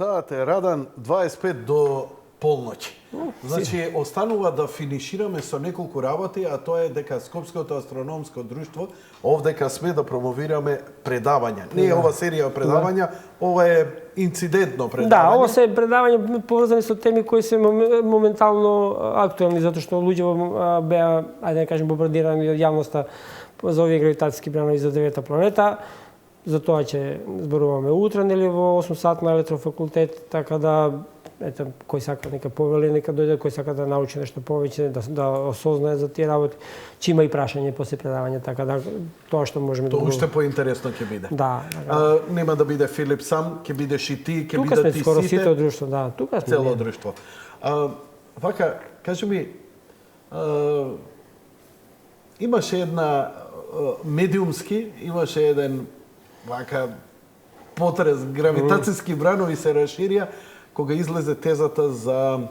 Саат е радан 25 до полноќ. Значи, останува да финишираме со неколку работи, а тоа е дека Скопското астрономско друштво овдека сме да промовираме предавања. Не е ова серија предавања, ова е инцидентно предавање. Да, ова се предавања поврзани со теми кои се моментално актуелни, затоа што луѓе беа, ајде да кажем, бомбардирани од јавноста за овие гравитацијски бранови за 9-та планета. За тоа ќе зборуваме утре, нели, во 8 сат на електрофакултет, така да, ете, кој сака нека повели, нека дојде, кој сака да научи нешто повеќе, да осознае за тие работи. Ќе има и прашање после предавање, така да тоа што можеме да Тоа уште поинтересно ќе биде. Да. Нема да биде Филип сам, ќе бидеш и ти, ќе тука биде сме ти скоро сите. сите од друштво, да, тука сме. Цело друштво. Вака, кажи ми, имаше една медиумски, имаше еден вака потрес, гравитацијски бранови се расширија кога излезе тезата за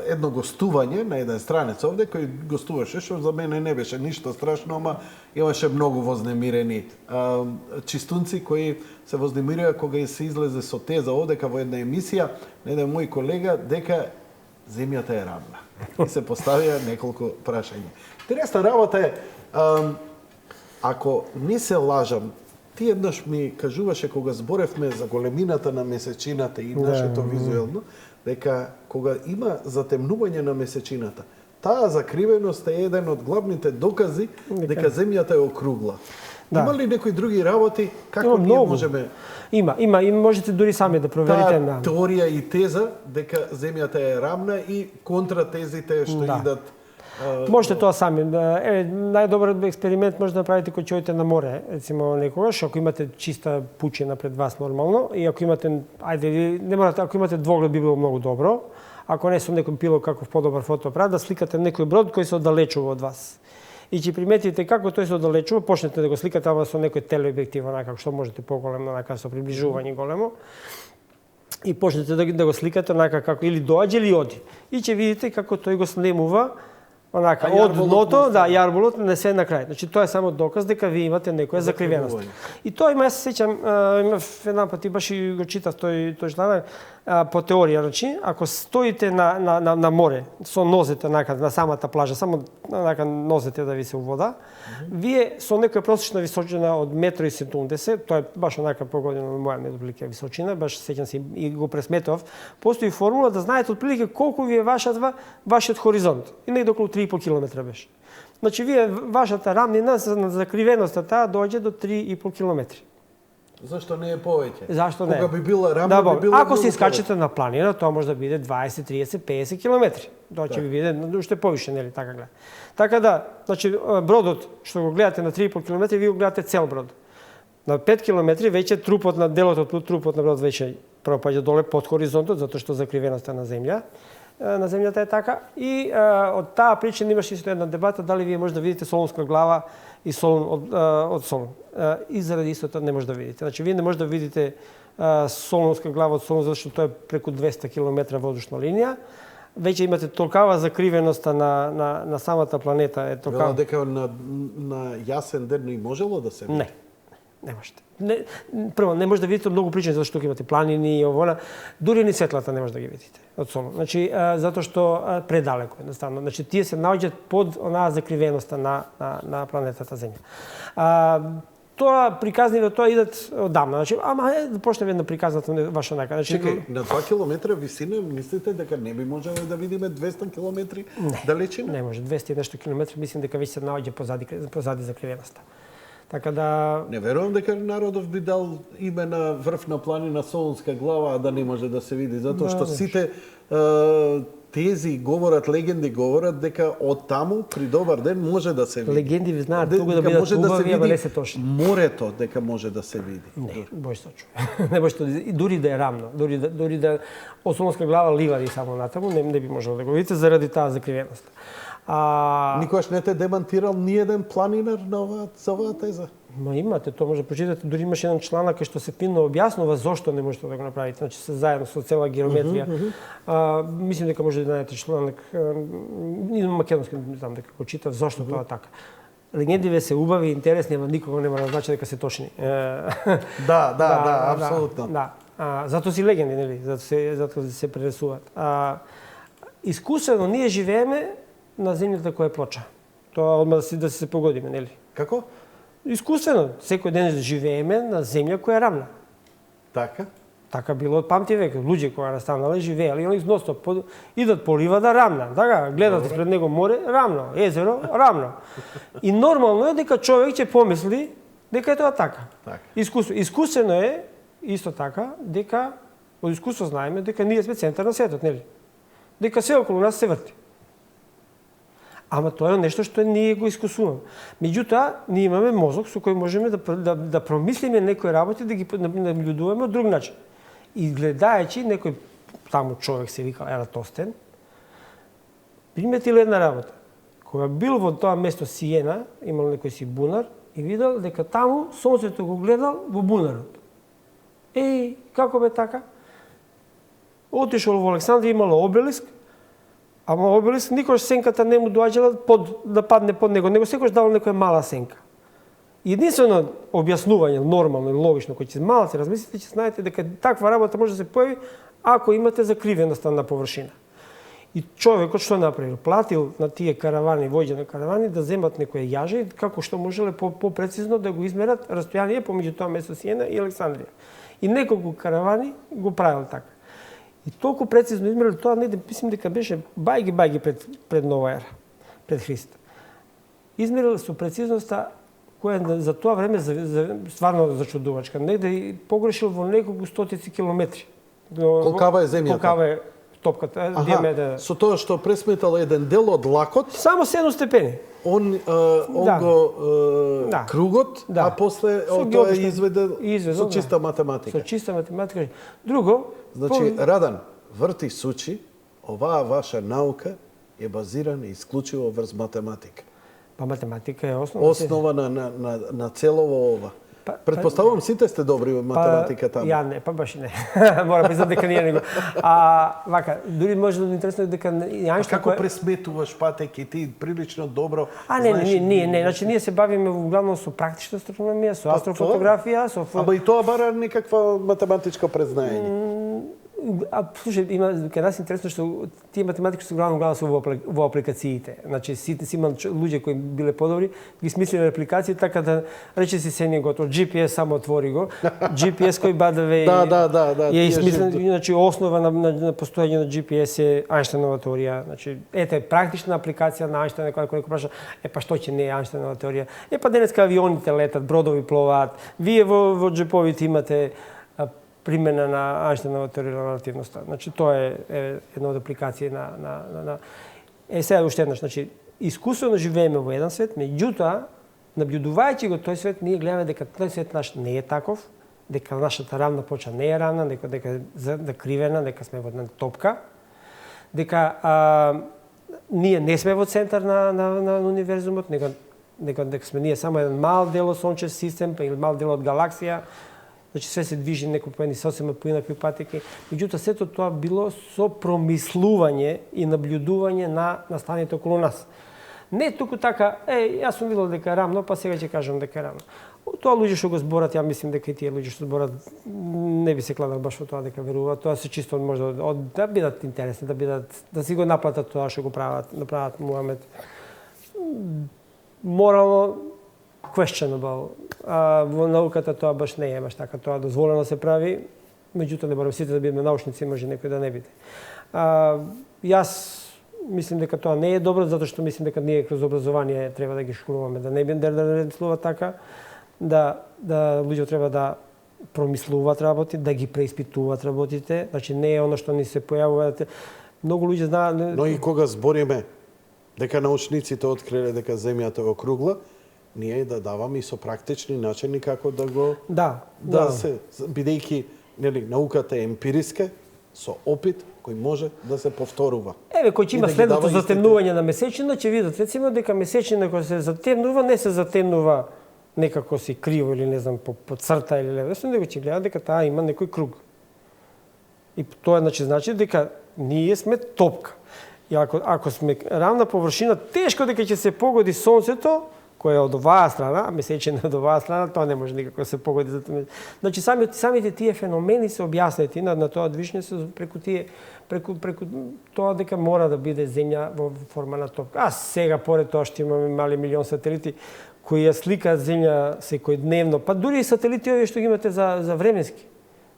едно гостување на еден странец овде кој гостуваше, што за мене не беше ништо страшно, ама имаше многу вознемирени чистунци кои се вознемирија кога се излезе со теза овдека во една емисија на еден мој колега дека земјата е равна. И се поставија неколку прашања. Интересна работа е, ако не се лажам, ти еднаш ми кажуваше кога зборевме за големината на месечината и нашето визуелно, дека кога има затемнување на месечината, таа закривеност е еден од главните докази дека земјата е округла. Да. Има ли некои други работи како Има ние многу. можеме Има и можете дури сами да проверите таа на теорија и теза дека земјата е рамна и контратезите што Да. идат Можете тоа сами. Најдобар експеримент може да направите кога ќе одите на море, рецимо некогаш, ако имате чиста пучина пред вас нормално и ако имате, не морате, ако имате двоглед би било многу добро. Ако не со некој пило каков подобар фотоапарат, да сликате некој брод кој се оддалечува од вас. И ќе приметите како тој се оддалечува, почнете да го сликате ама со некој телеобјектив, онака што можете поголемо, онака со приближување големо. И почнете да го сликате онака како или доаѓа или оди. И ќе видите како тој го снемува онака А од јарболот дното, не да, става. јарболот не се на крај. Значи тоа е само доказ дека вие имате некоја закривеност. Закривување. И тоа има, јас се сеќам, имав една пати баш и го читав тој членок по теорија, значи, ако стоите на море со нозете на самата плажа, само онака нозете да ви се у вода, вие со некоја просечна височина од 1,70 м, тоа е баш онака погодено на моја недоблика височина, баш сеќам се и го пресметов, постои формула да знаете отприлike колку ви е вашиот хоризонт. И негде околу 3,5 км беше. Значи вие вашата рамнина на закривеноста таа доаѓа до 3,5 км. Зашто не е повеќе? Зашто не? Кога би била рамна, да, би била ако многу се искачате на планина, тоа може да биде 20, 30, 50 км. Тоа ќе ви биде уште повише, нели така гледа. Така да, значи бродот што го гледате на 3,5 км, вие го гледате цел брод. На 5 км веќе трупот на делот од трупот на брод веќе пропаѓа доле под хоризонтот затоа што закривеноста на земјата е така и од таа причина имаше исто една дебата дали вие може да видите солунска глава и Солун од Солун. И заради истото не може да видите. Значи вие не може да видите солунска глава од Солун затоа што тоа е преку 200 км воздушна линија. Веќе имате толкава закривеноста на самата планета е толкава. Вела дека на јасен ден не можело да се види? Не можете. Прво, не може да видите многу причини затоа што имате планини и овона. Дури ни светлата не може да ги видите од Солун. Значи, затоа што предалеко едноставно. Значи, тие се наоѓаат под онаа закривеноста на планетата Земја. Тоа приказни тоа идат одамна. Значи, да почнеме да приказната ваша нака. Значи, Чекај, на 2 километра висина мислите дека не би можеле да видиме 200 километри далечина? Не може. 200 и нешто километри мислим дека веќе се наоѓа позади закривеноста. Така да Не верувам дека народов би дал име на врвна планина Солунска глава, а да не може да се види, затоа што сите тези говорат, легенди говорат дека од таму при добар ден може да се види. легенди ви знаат туку да бидат убави, ама не се точни. Морето дека може да се види. Не, бој точно. Не бој што дури да е рамно, дури да од Солунска глава ливади само натаму, не би можело да го видите заради таа закривеност. Никогаш не те демантирал ниеден планинар за оваа теза? Ма имате, тоа може да прочитате, дури имаше еден чланак кај што се фино објаснува зошто не можете да го направите, значи се заедно со цела геометрија. Мислим дека може да најдете чланак, и на македонски не знам дека го читав, зошто тоа така. Легендиве се убави, интересни, ама никога не мора да значи дека се точни. Да, апсолутно. Да. Затоа си легенди, нели? Затоа се прересуваат. Искусено ние живееме на земјата која е плоча. Тоа одма да се погодиме, нели? Како? Искусствено, секој ден живееме на земја која е рамна. Така? Така било од памти век. Луѓе кои настанале живееле, они ностоп идат по ливада рамна. Така, гледате пред него море рамно, езеро рамно. И нормално е дека човек ќе помисли дека е тоа така. Искусствено е исто така дека од искуство знаеме дека ние сме центар на светот, нели? Дека се околу нас се врти. Ама тоа е нешто што ние го искусуваме. Меѓутоа, ние имаме мозок со кој можеме да промислиме некои работи, да ги наблюдуваме од друг начин. И гледајќи некој таму човек се вика Ератостен, приметил една работа. Кога бил во тоа место Сиена, имал некој си бунар и видел дека таму сонцето го гледал во бунарот. Како бе така? Отишол во Александрија, имало обелиск, ама обелиск никош сенката не му доаѓала да падне под него, него секој давал некоја мала сенка. Единствено објаснување, нормално и логично, кој ќе мало се размислите, ќе знаете дека таква работа може да се појави ако имате закривеноста на површина. И човекот што направил? Платил на тие каравани, воѓа на каравани, да земат некоја јаже, како што можеле попрецизно да го измерат растојание помеѓу тоа место Сиена и Александрија. И неколку каравани го правил така. И И толку прецизно измерил тоа, негде мислим дека беше бајги пред нова ера, пред Христа. Измерил со прецизноста која за тоа време стварно зачудувачка. Негде и погрешил во неколку стотици километри. Колкава е земјата? Колкава е топката, диаметар. Со тоа што пресметал еден дел од лакот, Само 7 степени. он Да. го Да. кругот, Да. а после Со тоа ги изведел со да. чиста математика. Со чиста математика. Друго, Значи, Радан, врти сучи, оваа ваша наука е базирана исклучиво врз математика. па математика е основа. Основа на целово ова. Па- Предпоставувам сите сте добри во математика таму. Ја не, па баш и не. Мора признам дека ние него. Вака, дури може да е интересно дека А Ајнштајн како пресметуваш патеки ти прилично добро? Не, знаеш, не, значи ние се бавиме главно со практична астрономија, со астрофотографија, со Ама и тоа бара некаква математичко презнаење. Слушај, има кај нас интересно што тие математики се главно се во апликациите. Значи сите си имам луѓе кои биле подобри, ги смислиле апликации така да рече си се не готово. GPS само отвори го. GPS кој бадаве Да, е тие измислен, живи. значи основа на постоење на GPS е Ајнштајнова теорија. Значи ете практична апликација на Ајнштајн кој некој праша па што ќе не е Ајнштајнова теорија. Па денеска авионите летат, бродови пловаат. Вие во џеповите имате примена на Ајнштајнова теорија на релативноста. Значи тоа е една од апликации на сега уште еднаш, значи искусствено живееме во еден свет, меѓутоа наблюдувајќи го тој свет ние гледаме дека тој свет наш не е таков, дека нашата рамна почва не е рамна, дека е закривена, дека сме во една топка, дека ние не сме во центар на универзумот, дека сме ние само еден мал дел од сончев систем или мал дел од галаксија. Значи све се движи некој по едни сосема поинакви патеки. Меѓутоа сето тоа било со промислување и наблюдување на станите околу нас. Не туку така, јас сум видел дека е рамно, па сега ќе кажам дека е рамно. Тоа луѓе што го зборат, ја мислим дека и тие луѓе што зборат не би се кладал баш во тоа дека веруваат. Тоа се чисто може да бидат интересни, да си го наплатат тоа што го направат Муамед. Морално questionable. Во науката тоа баш не е баш така, тоа дозволено се прави, меѓутоа не мора сите да бидеме научници, може некој да не биде. Јас мислим дека тоа не е добро, затоа што мислим дека ние кроз образование треба да ги школуваме, да не мислуваат така, да луѓе треба да промислуваат работи, да ги преиспитуваат работите, значи не е оно што ни се појавува. Многу луѓе знаат. Но и кога збориме дека научниците откриле дека земјата е округла, ние да даваме и со практични начини како да го се бидејќи нели науката е емпириска со опит кој може да се повторува. Еве кој ќе има следното затемнување на месечина, ќе видат рецимо дека месечина кога се затемнува не се затемнува некако си криво или не знам по црта или лево, него ќе гледа дека таа има некој круг. И тоа значи дека ние сме топка. И ако сме рамна површина, тешко дека ќе се погоди сонцето кој е од оваа страна, а месечина од оваа страна, тоа не може никако да се погоди. Значи самите тие феномени се објаснети на тоа движење се преку тоа дека мора да биде земја во форма на топка. А сега поред тоа што имаме мали милион сателити кои ја сликаат земја секојдневно, па дури и сателити овие што ги имате за временски.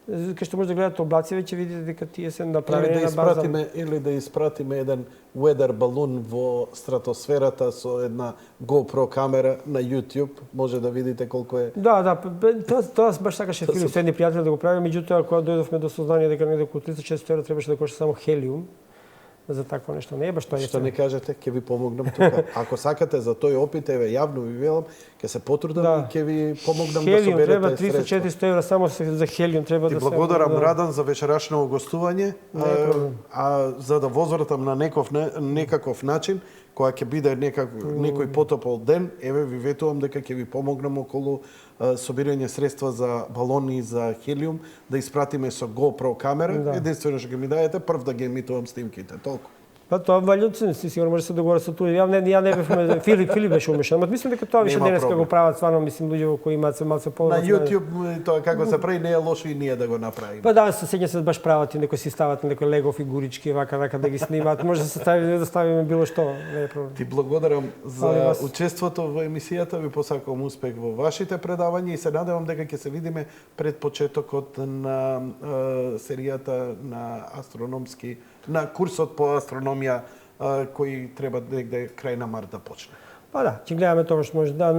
Кај што може да гледате облаци, веќе видите дека тие се направени на база. Или да испратиме еден weather балун во стратосферата со една GoPro камера на YouTube, може да видите колку е. Да, тоа баш сакаше Филип со едни пријатели да го прави, меѓутоа кога дојдовме до сознание дека негде околу 300-400 евра требаше да кошта само хелиум, за такво нешто не е баш тоа. Што не кажете, ќе ви помогнам тука. Ако сакате за тој опит, еве јавно ви велам, ќе се потрудам и ќе ви помогнам да соберете треба средства. 300-400 евра само за хелиум треба да се. Ти благодарам Радан за вечерашно гостување, за да возвратам на некаков начин, кога ќе биде некој потопол ден, еве ви ветувам дека ќе ви помогнам околу собирање средства за балони и за хелиум, да испратиме со GoPro камера. Единствено што ќе ми дајете, прв да ги емитувам снимките, толку. Па тоа валјуци си сигурно може да се договори со туди. Ја не бев Филип беше умешан. Ама мислам дека тоа више Нема денеска проблем. го прават стварно, мислим луѓе кои имаат се малце по. На YouTube тоа како се прави не е лошо и ние да го направиме. Па да, се сеќа се баш прават и некои си стават некои лего фигурички вака да ги снимаат. Може да се ставиме било што, не е проблем. Ти благодарам Фали за вас. учеството во емисијата, ви посакувам успех во вашите предавања и се надевам дека ќе се видиме пред почетокот на серијата на на курсот по астрономија кој треба негде крај на март да почне. Па да, ќе гледаме тоа што може да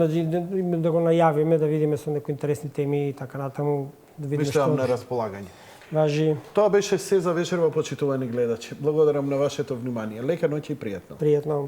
го најавиме, да видиме со некои интересни теми и така натаму, да видиме Виште вам што на располагање. важи. Тоа беше се за вечерва, почитувани гледачи. Благодарам на вашето внимание. Лека ноќ и пријатно. Пријатно.